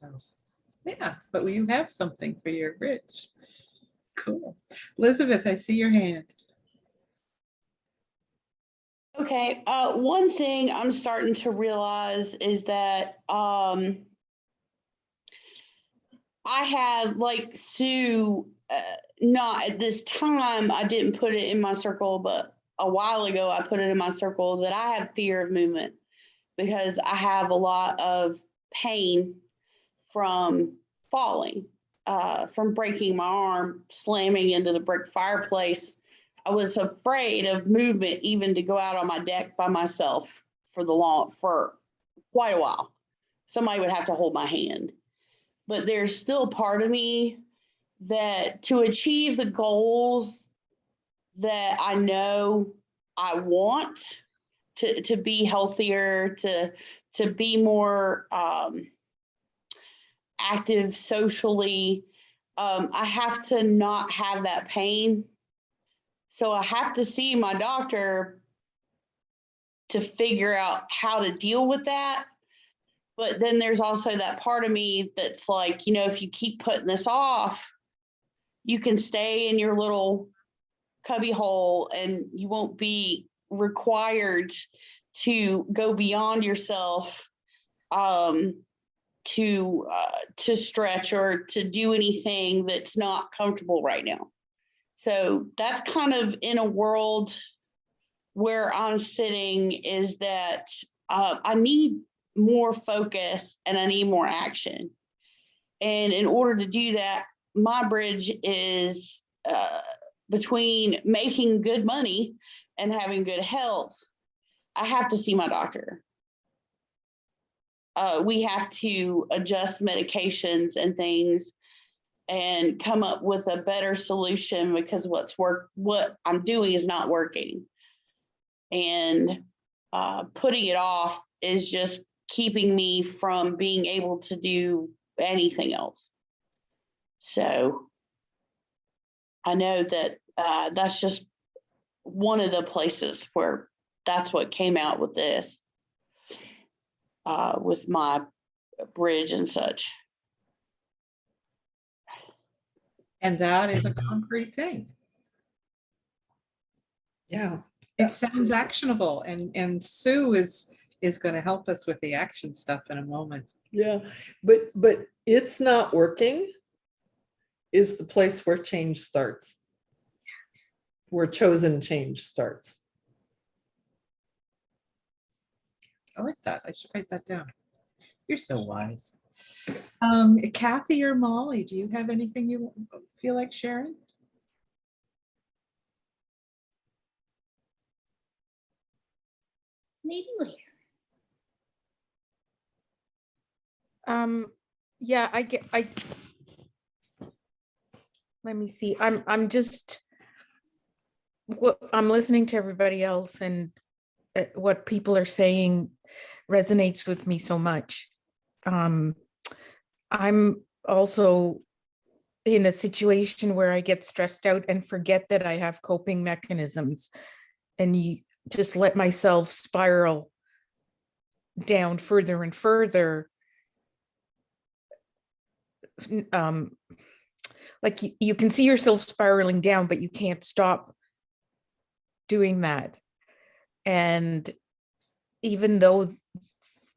D: So yeah, but you have something for your bridge. Cool. Elizabeth, I see your hand.
C: Okay, one thing I'm starting to realize is that I have, like Sue, not at this time, I didn't put it in my circle, but a while ago I put it in my circle, that I have fear of movement, because I have a lot of pain from falling, from breaking my arm, slamming into the brick fireplace. I was afraid of movement, even to go out on my deck by myself for quite a while. Somebody would have to hold my hand. but there's still part of me that to achieve the goals that I know I want to be healthier, to be more active socially, I have to not have that pain. So I have to see my doctor to figure out how to deal with that. But then there's also that part of me that's like, you know, if you keep putting this off, you can stay in your little cubby hole and you won't be required to go beyond yourself to stretch or to do anything that's not comfortable right now. So that's kind of in a world where I'm sitting, is that I need more focus and I need more action. And in order to do that, my bridge is between making good money and having good health. I have to see my doctor. We have to adjust medications and things and come up with a better solution, because what I'm doing is not working. And putting it off is just keeping me from being able to do anything else. So I know that that's just one of the places where that's what came out with this, with my bridge and such.
D: And that is a concrete thing.
B: Yeah.
D: It sounds actionable, and Sue is going to help us with the action stuff in a moment.
B: Yeah, but it's not working is the place where change starts, where chosen change starts.
D: I like that. I should write that down. You're so wise. Kathy or Molly, do you have anything you feel like sharing?
A: Maybe later.
G: Yeah, let me see. I'm just, I'm listening to everybody else, and what people are saying resonates with me so much. I'm also in a situation where I get stressed out and forget that I have coping mechanisms, and you just let myself spiral down further and further. Like you can see yourself spiraling down, but you can't stop doing that. And even though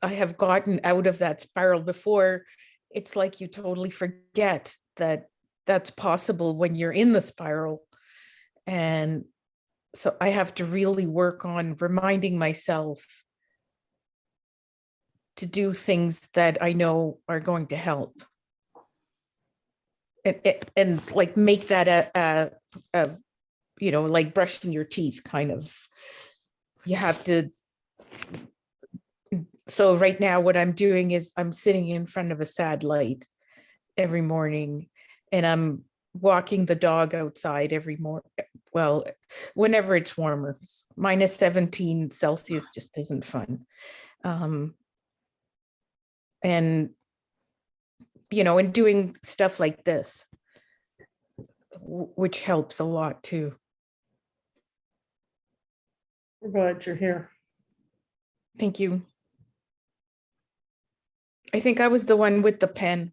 G: I have gotten out of that spiral before, it's like you totally forget that that's possible when you're in the spiral. And so I have to really work on reminding myself to do things that I know are going to help. And like make that a you know, like brushing your teeth kind of. You have to. So right now what I'm doing is I'm sitting in front of a sad light every morning, and I'm walking the dog outside every morning. Well, whenever it's warmer. Minus 17 Celsius just isn't fun. And, you know, and doing stuff like this, which helps a lot too.
B: We're glad you're here.
G: Thank you. I think I was the one with the pen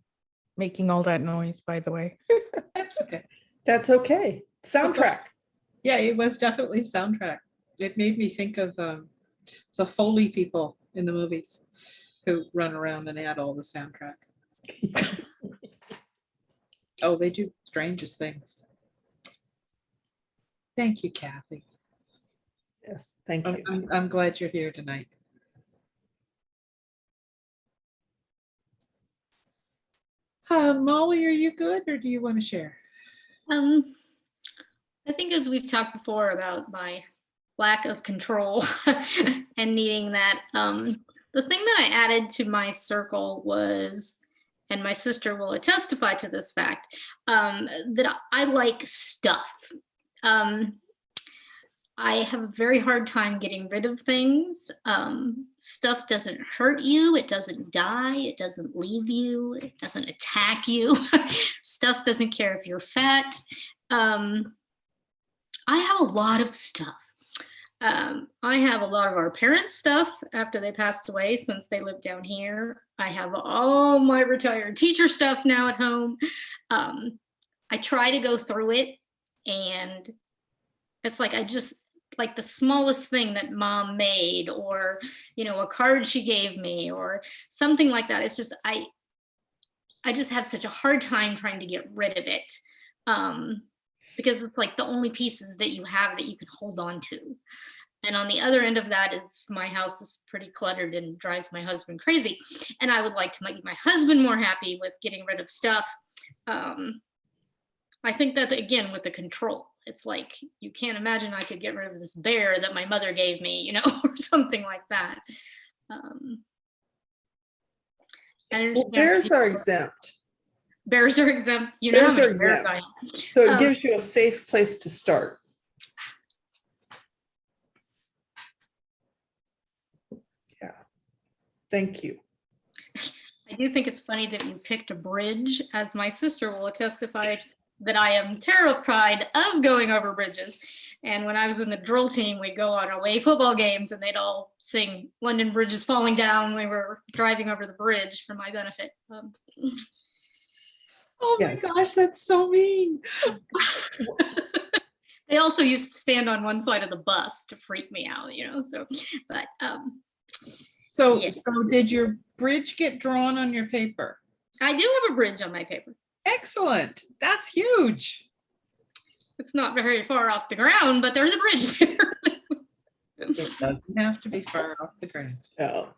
G: making all that noise, by the way.
D: That's okay.
B: That's okay. Soundtrack.
D: Yeah, it was definitely soundtrack. It made me think of the Foley people in the movies who run around and add all the soundtrack. Oh, they do strangest things. Thank you, Kathy.
B: Yes, thank you.
D: I'm glad you're here tonight. Molly, are you good, or do you want to share?
A: I think, as we've talked before about my lack of control and needing that, the thing that I added to my circle was and my sister will testify to this fact, that I like stuff. I have a very hard time getting rid of things. Stuff doesn't hurt you. It doesn't die. It doesn't leave you. It doesn't attack you. Stuff doesn't care if you're fat. I have a lot of stuff. I have a lot of our parents' stuff after they passed away, since they lived down here. I have all my retired teacher stuff now at home. I try to go through it, and it's like I just like the smallest thing that mom made, or a card she gave me, or something like that. It's just I just have such a hard time trying to get rid of it, because it's like the only pieces that you have that you can hold on to. And on the other end of that is my house is pretty cluttered and drives my husband crazy, and I would like to make my husband more happy with getting rid of stuff. I think that, again, with the control, it's like, you can't imagine I could get rid of this bear that my mother gave me, or something like that. I
B: Well,
A: understand
B: bears are exempt.
A: bears are exempt. You know how
B: Bears are
A: many bears I
B: exempt.
A: have.
B: So it gives you a safe place to start. Yeah. Thank you.
A: I do think it's funny that you picked a bridge, as my sister will testify that I am terrified of going over bridges. And when I was in the drill team, we'd go on away football games and they'd all sing London Bridge is Falling Down. We were driving over the bridge for my benefit.
D: Oh my
B: Yes.
D: gosh, that's so mean.
A: They also used to stand on one side of the bus to freak me out, so, but
D: So,
A: Yeah.
D: so did your bridge get drawn on your paper?
A: I do have a bridge on my paper.
D: Excellent. That's huge.
A: It's not very far off the ground, but there's a bridge there.
D: It doesn't have to be far off the ground.
B: Oh,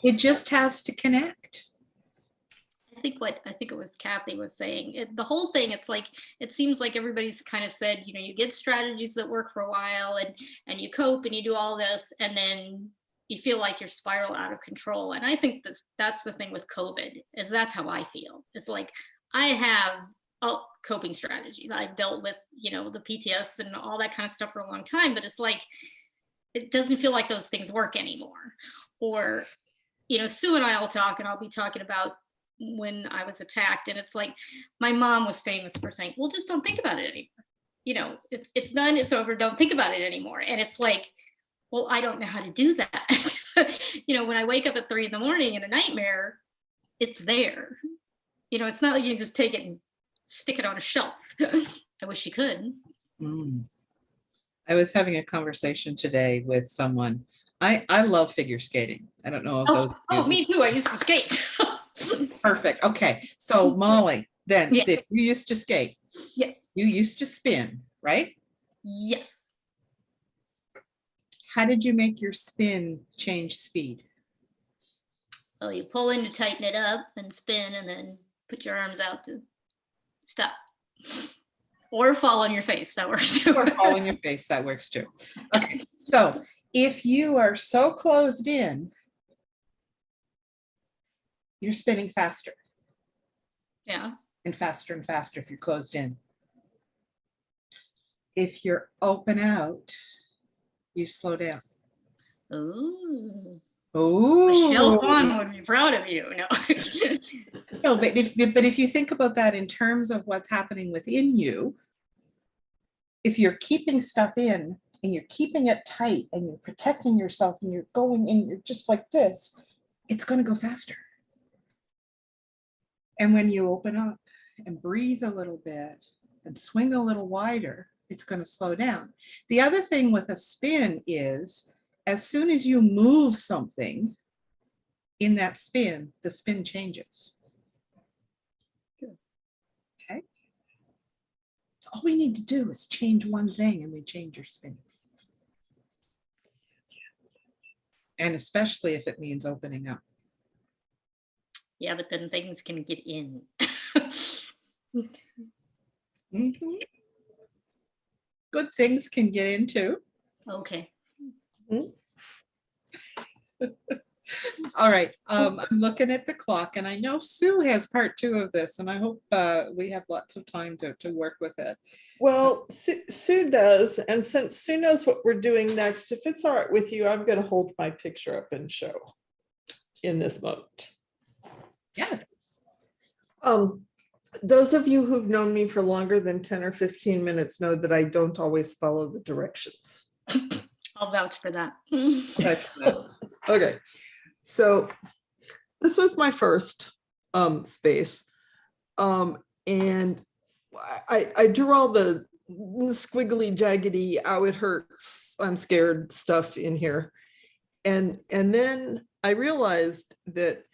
D: It just has to connect.
A: I think it was Kathy was saying, the whole thing, it's like, it seems like everybody's kind of said, you get strategies that work for a while, and you cope and you do all this, and then you feel like you're spiral out of control. And I think that's the thing with COVID, is that's how I feel. It's like, I have coping strategies. I've dealt with, the PTS and all that kind of stuff for a long time, but it's like, it doesn't feel like those things work anymore. Or, Sue and I will talk, and I'll be talking about when I was attacked, and it's like, my mom was famous for saying, well, just don't think about it anymore. It's done, it's over, don't think about it anymore. And it's like, well, I don't know how to do that. When I wake up at 3 a.m. in a nightmare, it's there. It's not like you can just take it and stick it on a shelf. I wish you could.
D: I was having a conversation today with someone. I love figure skating. I don't know if those.
A: Oh, me too. I used to skate.
D: Perfect. Okay. So Molly, then
A: Yeah.
D: if you used to skate.
A: Yes.
D: You used to spin, right?
A: Yes.
D: How did you make your spin change speed?
A: Well, you pull in to tighten it up and spin, and then put your arms out to stop. Or fall on your face. That works too.
D: Or fall in your face, that works too. Okay, so if you are so closed in, you're spinning faster
A: Yeah.
D: and faster if you're closed in. If you're open out, you slow down.
A: Ooh.
D: Oh,
A: Michelle Kwan would be proud of you. No.
D: no, but if you think about that in terms of what's happening within you, if you're keeping stuff in and you're keeping it tight and you're protecting yourself and you're going in, you're just like this, it's going to go faster. And when you open up and breathe a little bit and swing a little wider, it's going to slow down. The other thing with a spin is, as soon as you move something in that spin, the spin changes. Okay. So all we need to do is change one thing and we change your spin. And especially if it means opening up.
A: Yeah, but then things can get in.
D: Mhm. Good things can get into.
A: Okay.
D: All right, I'm looking at the clock and I know Sue has part 2 of this and I hope we have lots of time to work with it.
B: Well, Sue does, and since Sue knows what we're doing next, if it's all right with you, I'm going to hold my picture up and show in this moment.
D: Yeah.
B: Those of you who've known me for longer than 10 or 15 minutes know that I don't always follow the directions.
A: I'll vouch for that.
B: Okay, so this was my first space. And I drew all the squiggly, jaggedy, ow, it hurts, I'm scared stuff in here. And then I realized that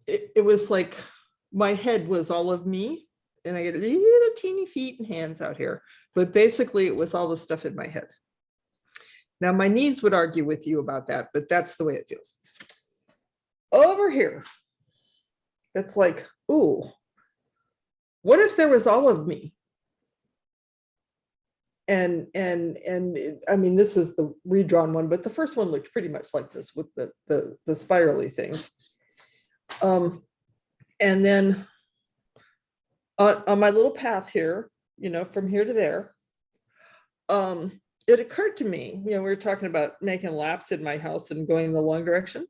B: it was like my head was all of me, and I get little teeny feet and hands out here, but basically it was all the stuff in my head. Now my knees would argue with you about that, but that's the way it feels. Over here, it's like, ooh, what if there was all of me? And I mean, this is the redrawn one, but the first one looked pretty much like this with the spirally things. And then on my little path here, you know, from here to there, it occurred to me, you know, we were talking about making laps in my house and going the long direction.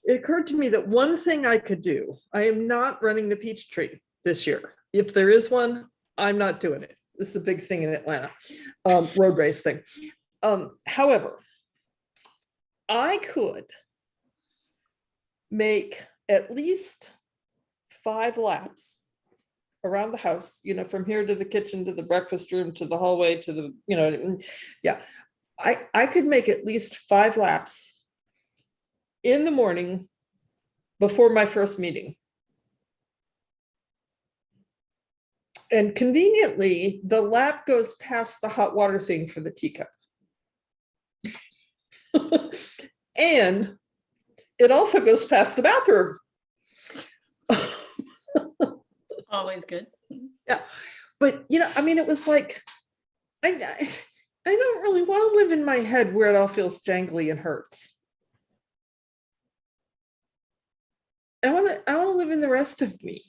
B: It occurred to me that one thing I could do, I am not running the peach tree this year. If there is one, I'm not doing it. This is a big thing in Atlanta, road race thing. However, I could make at least 5 laps around the house, you know, from here to the kitchen, to the breakfast room, to the hallway, to the, you know, yeah. I could make at least 5 laps in the morning before my first meeting. And conveniently, the lap goes past the hot water thing for the teacup. And it also goes past the bathroom.
A: Always good.
B: Yeah, but you know, I mean, it was like, I don't really want to live in my head where it all feels jangly and hurts. I want to live in the rest of me.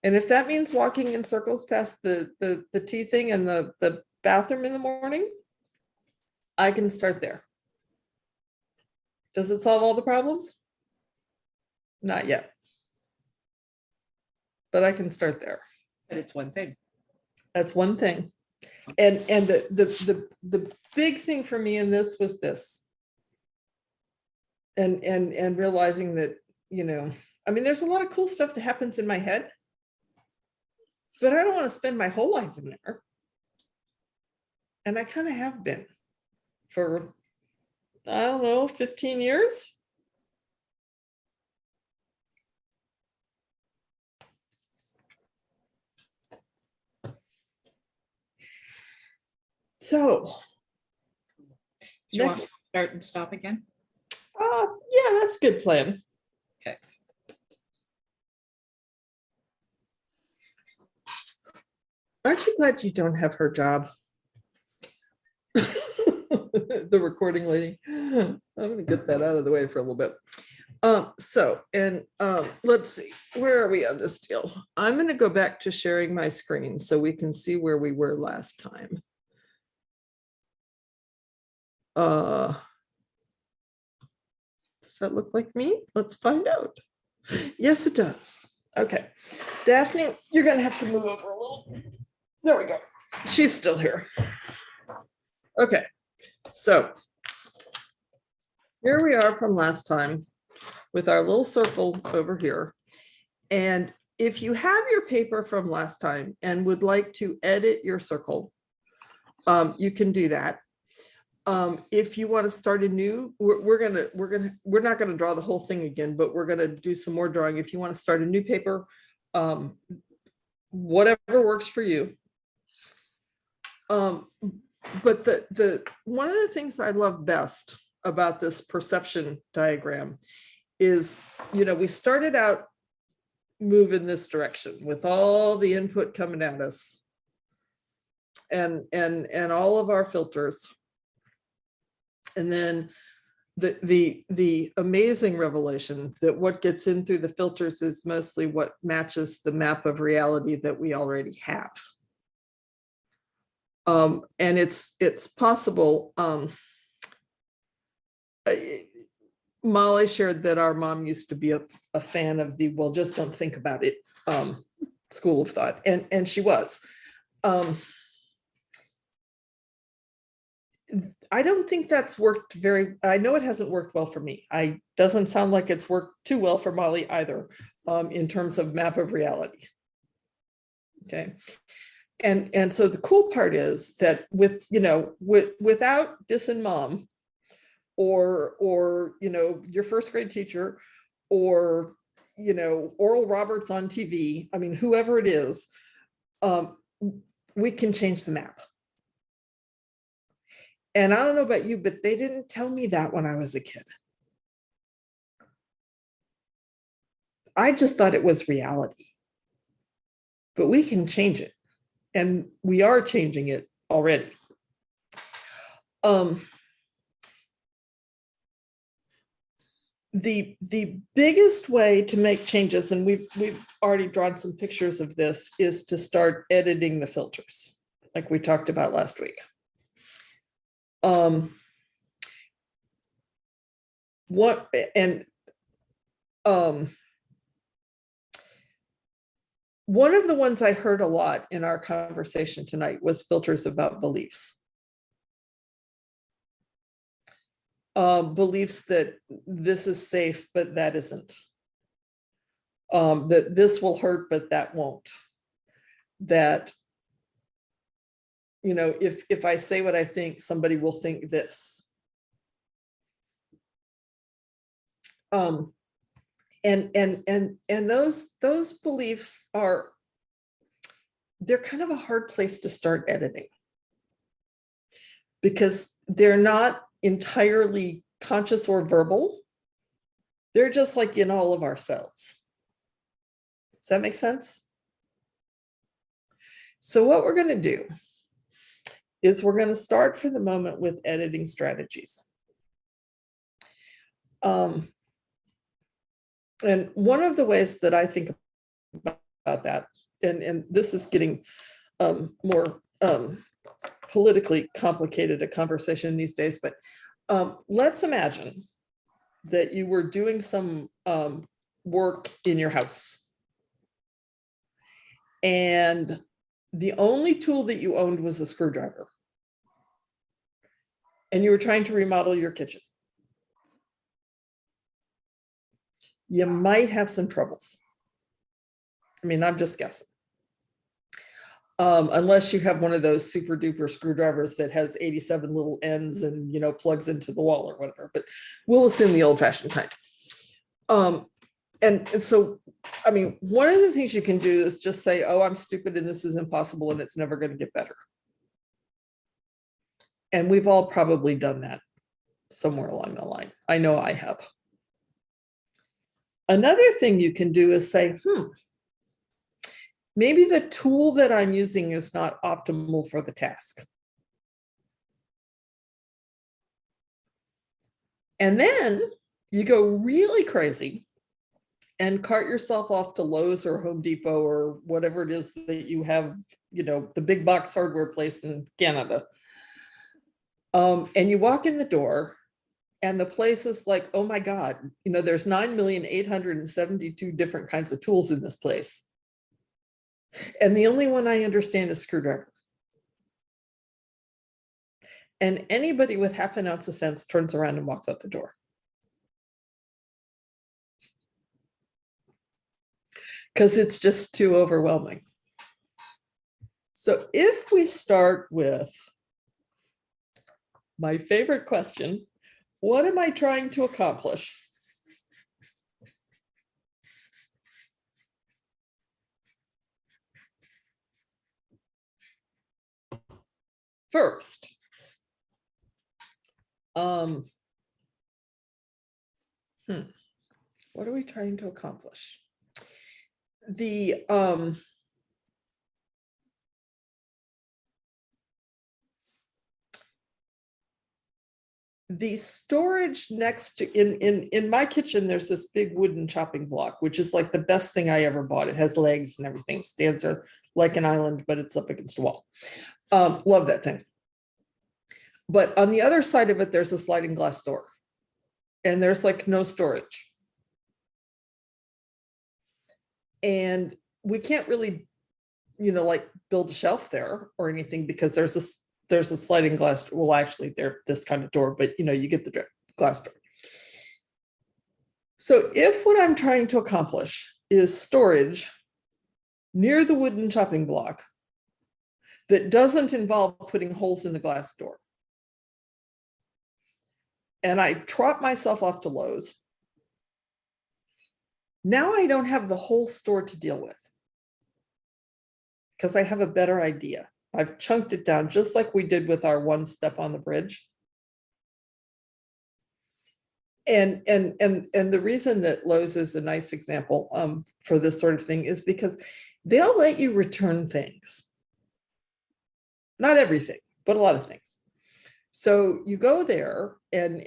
B: And if that means walking in circles past the tea thing and the bathroom in the morning, I can start there. Does it solve all the problems? Not yet. But I can start there.
D: But it's one thing.
B: That's one thing. And the big thing for me in this was this. And realizing that, you know, I mean, there's a lot of cool stuff that happens in my head, but I don't want to spend my whole life in there. And I kind of have been for, I don't know, 15 years. So,
D: Do you want to
B: next,
D: start and stop again?
B: yeah, that's a good plan.
D: Okay.
B: Aren't you glad you don't have her job? The recording lady. I'm gonna get that out of the way for a little bit. Let's see, where are we on this deal? I'm gonna go back to sharing my screen so we can see where we were last time. Does that look like me? Let's find out. Yes, it does. Okay, Daphne, you're gonna have to move over a little. There we go. She's still here. Okay, so here we are from last time with our little circle over here. And if you have your paper from last time and would like to edit your circle, you can do that. If you want to start a new, we're not gonna draw the whole thing again, but we're gonna do some more drawing. If you want to start a new paper, whatever works for you. But the one of the things I love best about this perception diagram is, you know, we started out moving this direction with all the input coming at us and all of our filters. And then the amazing revelation that what gets in through the filters is mostly what matches the map of reality that we already have. And it's possible. Molly shared that our mom used to be a fan of the, well, just don't think about it, school of thought. And she was. I don't think that's worked I know it hasn't worked well for me. Doesn't sound like it's worked too well for Molly either, in terms of map of reality. Okay. And so the cool part is that without dissing mom, or your first grade teacher, or Oral Roberts on TV, I mean, whoever it is, we can change the map. And I don't know about you, but they didn't tell me that when I was a kid. I just thought it was reality. But we can change it. And we are changing it already. The biggest way to make changes, and we've already drawn some pictures of this, is to start editing the filters, like we talked about last week. One of the ones I heard a lot in our conversation tonight was filters about beliefs. Beliefs that this is safe, but that isn't. That this will hurt, but that won't. That, if I say what I think, somebody will think this. And those beliefs they're kind of a hard place to start editing, because they're not entirely conscious or verbal. They're just like in all of our cells. Does that make sense? So what we're going to do is we're going to start for the moment with editing strategies. And one of the ways that I think about that, and this is getting more politically complicated a conversation these days, but let's imagine that you were doing some work in your house, and the only tool that you owned was a screwdriver, and you were trying to remodel your kitchen. You might have some troubles. I mean, I'm just guessing. Unless you have one of those super duper screwdrivers that has 87 little ends and, plugs into the wall or whatever, but we'll assume the old fashioned kind. And so, I mean, one of the things you can do is just say, oh, I'm stupid and this is impossible and it's never going to get better. And we've all probably done that somewhere along the line. I know I have. Another thing you can do is say, maybe the tool that I'm using is not optimal for the task. And then you go really crazy and cart yourself off to Lowe's or Home Depot or whatever it is that you have, the big box hardware place in Canada. And you walk in the door and the place is like, oh my God, there's 9,872 different kinds of tools in this place. And the only one I understand is screwdriver. And anybody with half an ounce of sense turns around and walks out the door. Because it's just too overwhelming. So if we start with my favorite question, what am I trying to accomplish? First, what are we trying to accomplish? The the storage next to, in my kitchen, there's this big wooden chopping block, which is like the best thing I ever bought. It has legs and everything, stands there like an island, but it's up against a wall. Love that thing. But on the other side of it, there's a sliding glass door, and there's like no storage. And we can't really, like build a shelf there or anything, because there's a sliding glass. Well, actually, they're this kind of door, but you get the glass door. So if what I'm trying to accomplish is storage near the wooden chopping block that doesn't involve putting holes in the glass door, and I trot myself off to Lowe's, now I don't have the whole store to deal with, because I have a better idea. I've chunked it down just like we did with our one step on the bridge. And the reason that Lowe's is a nice example for this sort of thing is because they'll let you return things. Not everything, but a lot of things. So you go there and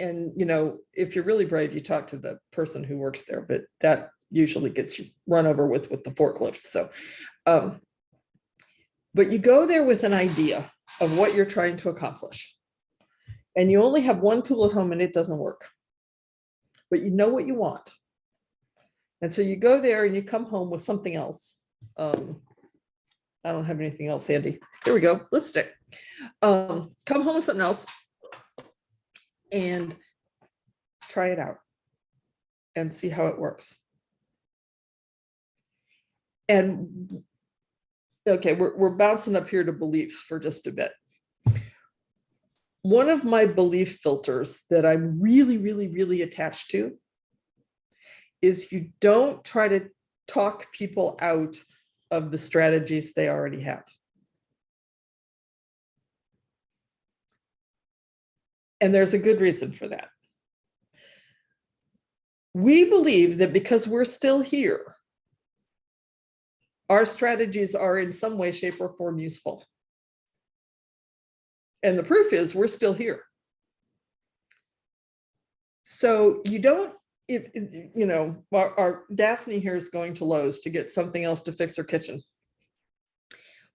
B: if you're really brave, you talk to the person who works there, but that usually gets you run over with the forklift. So, but you go there with an idea of what you're trying to accomplish. And you only have one tool at home and it doesn't work, but you know what you want. And so you go there and you come home with something else. I don't have anything else handy. Here we go, lipstick. Come home with something else and try it out and see how it works. And okay, we're bouncing up here to beliefs for just a bit. One of my belief filters that I'm really, really, really attached to is you don't try to talk people out of the strategies they already have. And there's a good reason for that. We believe that because we're still here, our strategies are in some way, shape, or form useful. And the proof is we're still here. So you don't, our Daphne here is going to Lowe's to get something else to fix her kitchen.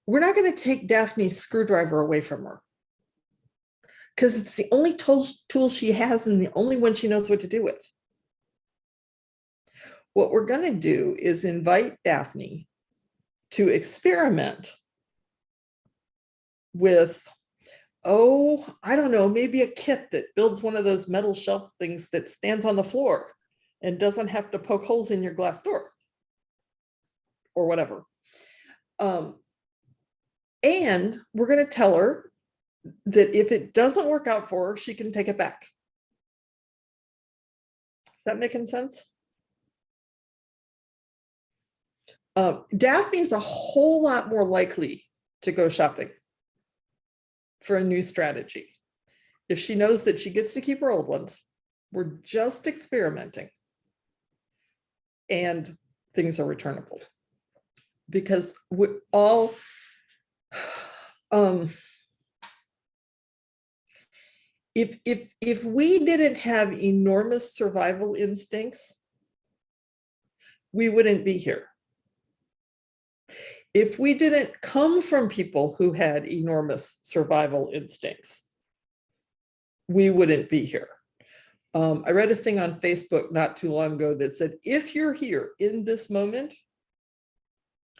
B: We're not going to take Daphne's screwdriver away from her, because it's the only tool she has and the only one she knows what to do with. What we're going to do is invite Daphne to experiment with, I don't know, maybe a kit that builds one of those metal shelf things that stands on the floor and doesn't have to poke holes in your glass door or whatever. And we're going to tell her that if it doesn't work out for her, she can take it back. Is that making sense? Daphne's a whole lot more likely to go shopping for a new strategy if she knows that she gets to keep her old ones. We're just experimenting and things are returnable, because we all if we didn't have enormous survival instincts, we wouldn't be here. If we didn't come from people who had enormous survival instincts, we wouldn't be here. I read a thing on Facebook not too long ago that said, if you're here in this moment,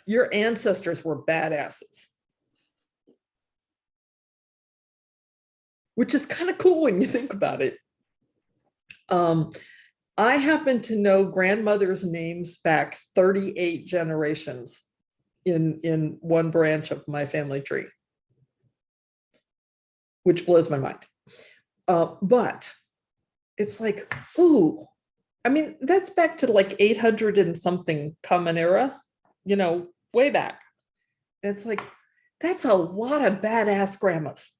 B: your ancestors were badasses. Which is kind of cool when you think about it. I happen to know grandmothers' names back 38 generations in one branch of my family tree, which blows my mind. But it's like, ooh, I mean, that's back to like 800 and something Common Era, way back. It's like, that's a lot of badass grandmas.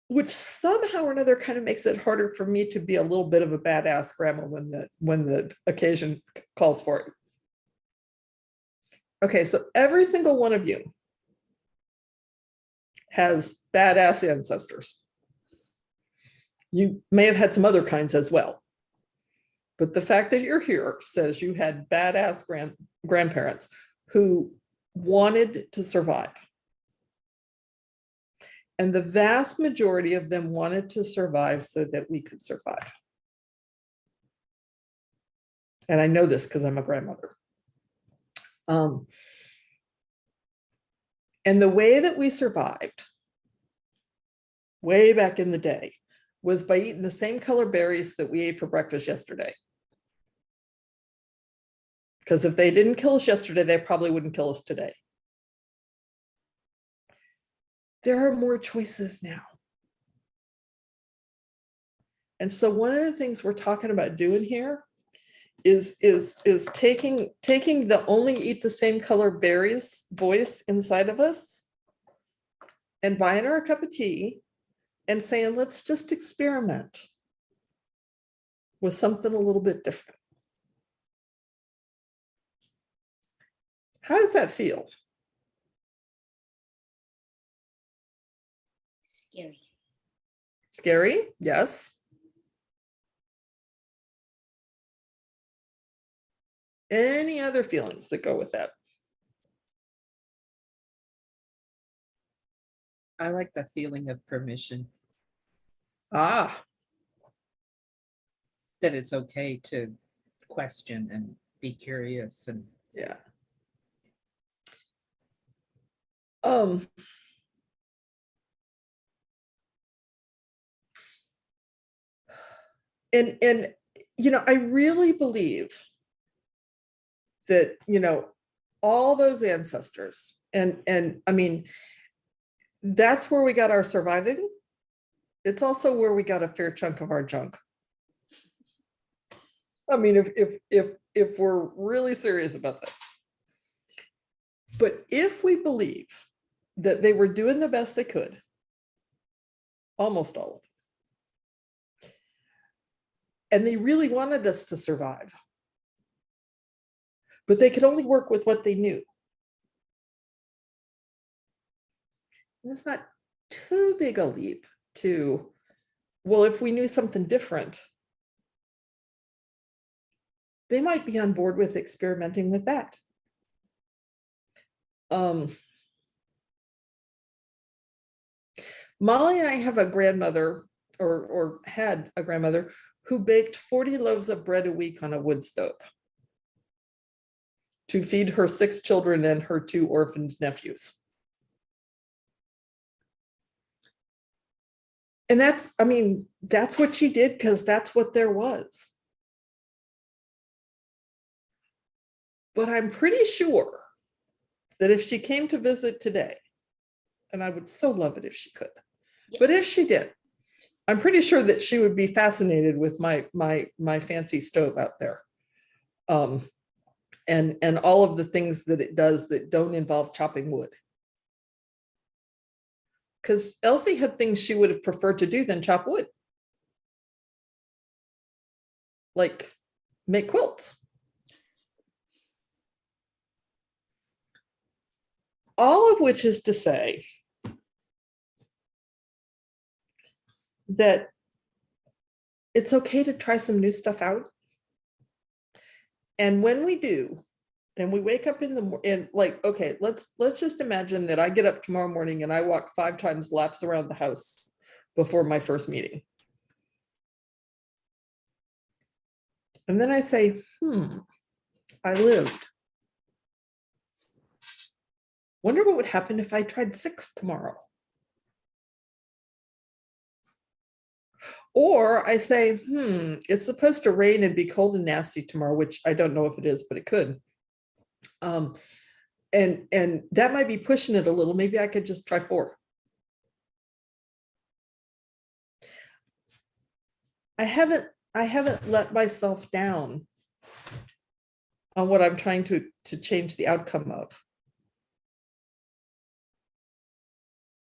B: Which somehow or another kind of makes it harder for me to be a little bit of a badass grandma when the occasion calls for it. Okay, so every single one of you has badass ancestors. You may have had some other kinds as well. But the fact that you're here says you had badass grandparents who wanted to survive. And the vast majority of them wanted to survive so that we could survive. And I know this because I'm a grandmother. And the way that we survived way back in the day was by eating the same color berries that we ate for breakfast yesterday. Because if they didn't kill us yesterday, they probably wouldn't kill us today. There are more choices now. And so one of the things we're talking about doing here is taking the only eat the same color berries voice inside of us and buying her a cup of tea and saying, let's just experiment with something a little bit different. How does that feel?
A: Scary.
B: Scary? Yes. Any other feelings that go with that?
H: I like the feeling of permission,
B: Ah,
H: that it's okay to question and be curious and
B: yeah. And you know, I really believe that, you know, all those ancestors and I mean, that's where we got our surviving. It's also where we got a fair chunk of our junk. I mean, if we're really serious about this. But if we believe that they were doing the best they could, almost all of them, and they really wanted us to survive, but they could only work with what they knew. And it's not too big a leap to, well, if we knew something different, they might be on board with experimenting with that. Molly and I have a grandmother, or had a grandmother, who baked 40 loaves of bread a week on a wood stove to feed her 6 children and her 2 orphaned nephews. And that's, I mean, that's what she did because that's what there was. But I'm pretty sure that if she came to visit today, and I would so love it if she could, but if she did, I'm pretty sure that she would be fascinated with my fancy stove out there. And all of the things that it does that don't involve chopping wood. Because Elsie had things she would have preferred to do than chop wood. Like make quilts. All of which is to say that it's okay to try some new stuff out. And when we do, and we wake up in the morning, like, okay, let's just imagine that I get up tomorrow morning and I walk 5 times laps around the house before my first meeting. And then I say, I lived. Wonder what would happen if I tried 6 tomorrow. Or I say, it's supposed to rain and be cold and nasty tomorrow, which I don't know if it is, but it could. And that might be pushing it a little. Maybe I could just try 4. I haven't let myself down on what I'm trying to change the outcome of.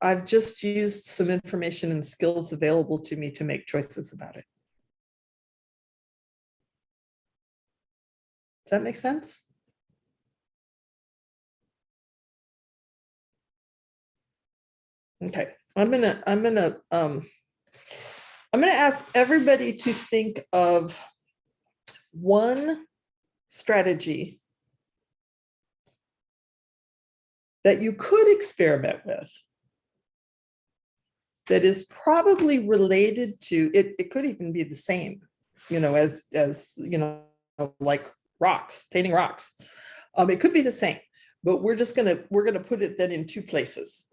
B: I've just used some information and skills available to me to make choices about it. Does that make sense? Okay, I'm gonna ask everybody to think of one strategy that you could experiment with that is probably related to it. It could even be the same, as like rocks, painting rocks. It could be the same, but we're gonna put it then in two places,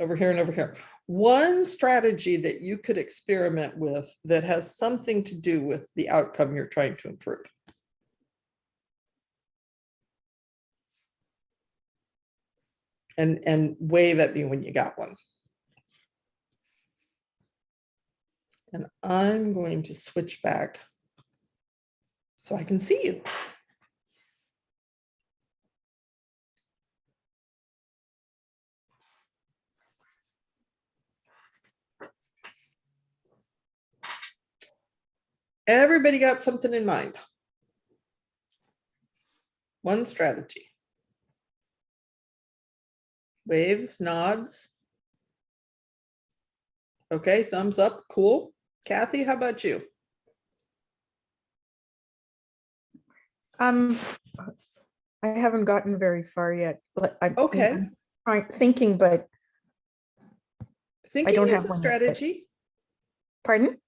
B: over here and over here. One strategy that you could experiment with that has something to do with the outcome you're trying to improve. And wave at me when you got one. And I'm going to switch back so I can see you. Everybody got something in mind? One strategy. Waves, nods. Okay, thumbs up, cool. Kathy, how about you?
G: I haven't gotten very far yet, but I'm
B: Okay.
G: thinking, but
B: Thinking
G: don't
B: is
G: have
B: a
G: one yet, but-
B: strategy.
G: pardon?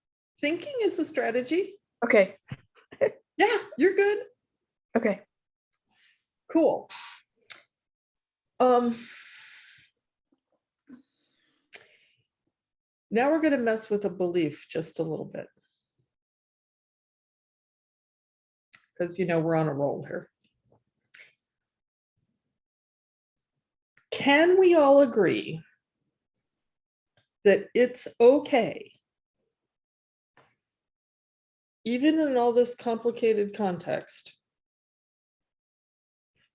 B: Thinking is a strategy.
G: Okay,
B: Yeah, you're good.
G: okay.
B: Cool. Now we're going to mess with a belief just a little bit. Because we're on a roll here. Can we all agree that it's okay, even in all this complicated context,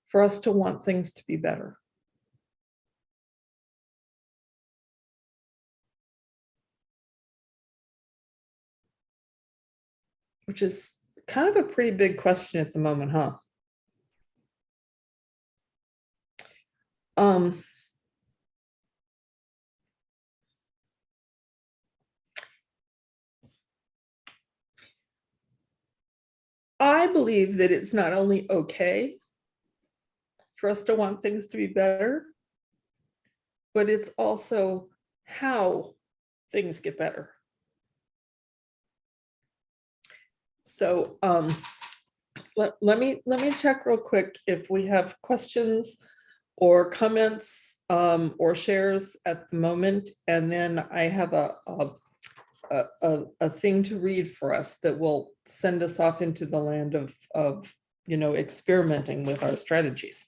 B: for us to want things to be better? Which is kind of a pretty big question at the moment, huh? I believe that it's not only okay for us to want things to be better, but it's also how things get better. So let me check real quick if we have questions or comments or shares at the moment, and then I have a thing to read for us that will send us off into the land of experimenting with our strategies.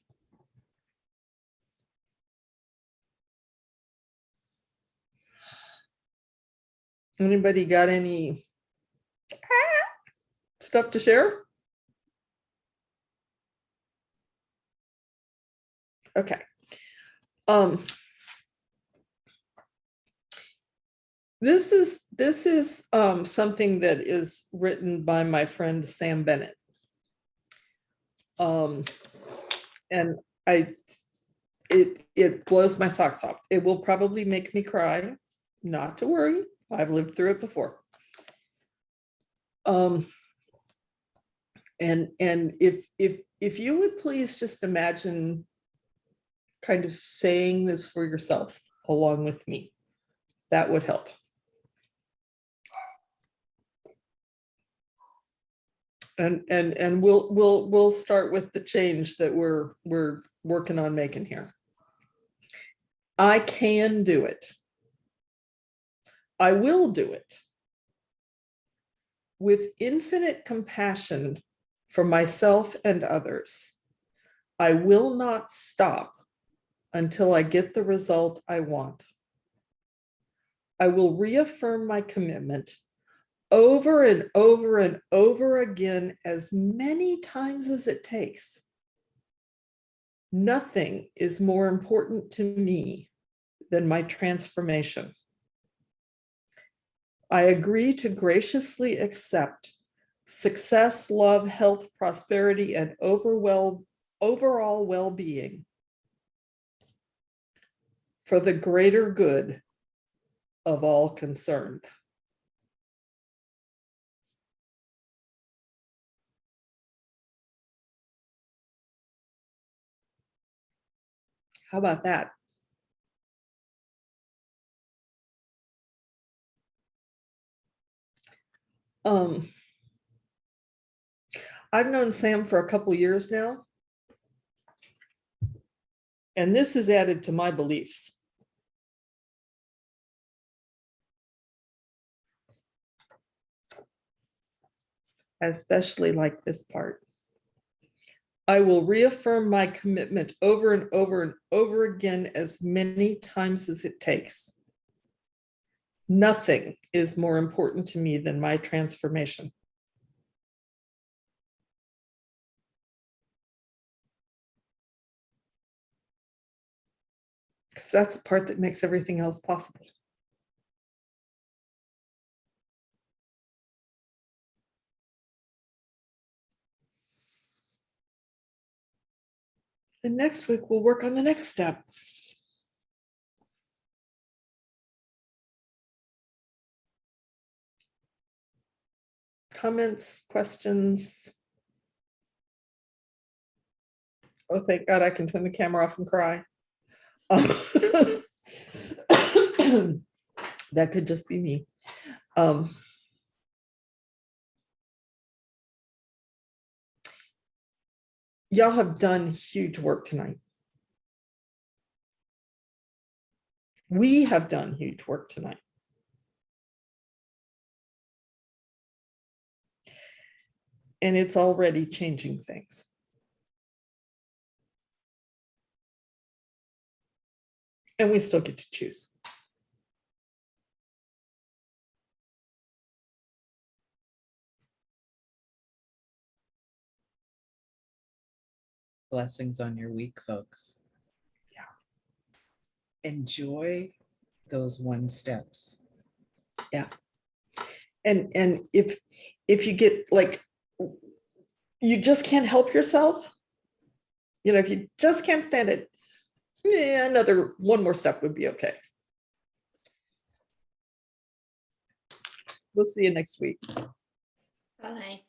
B: Anybody got any stuff to share? Okay. This is something that is written by my friend Sam Bennett. And it blows my socks off. It will probably make me cry. Not to worry, I've lived through it before. And if you would please just imagine kind of saying this for yourself along with me, that would help. And we'll start with the change that we're working on making here. I can do it. I will do it with infinite compassion for myself and others. I will not stop until I get the result I want. I will reaffirm my commitment over and over and over again, as many times as it takes. Nothing is more important to me than my transformation. I agree to graciously accept success, love, health, prosperity, and overall well-being for the greater good of all concerned. How about that? I've known Sam for a couple years now. And this is added to my beliefs. I especially like this part. I will reaffirm my commitment over and over and over again as many times as it takes. Nothing is more important to me than my transformation. Because that's the part that makes everything else possible. And next week, we'll work on the next step. Comments, questions? Oh, thank God I can turn the camera off and cry. That could just be me. Y'all have done huge work tonight. We have done huge work tonight. And it's already changing things. And we still get to choose.
H: Blessings on your week, folks.
B: Yeah.
H: Enjoy those one steps.
B: Yeah. And if you get like, you just can't help yourself, you know, if you just can't stand it, yeah, one more step would be okay. We'll see you next week.
A: Bye.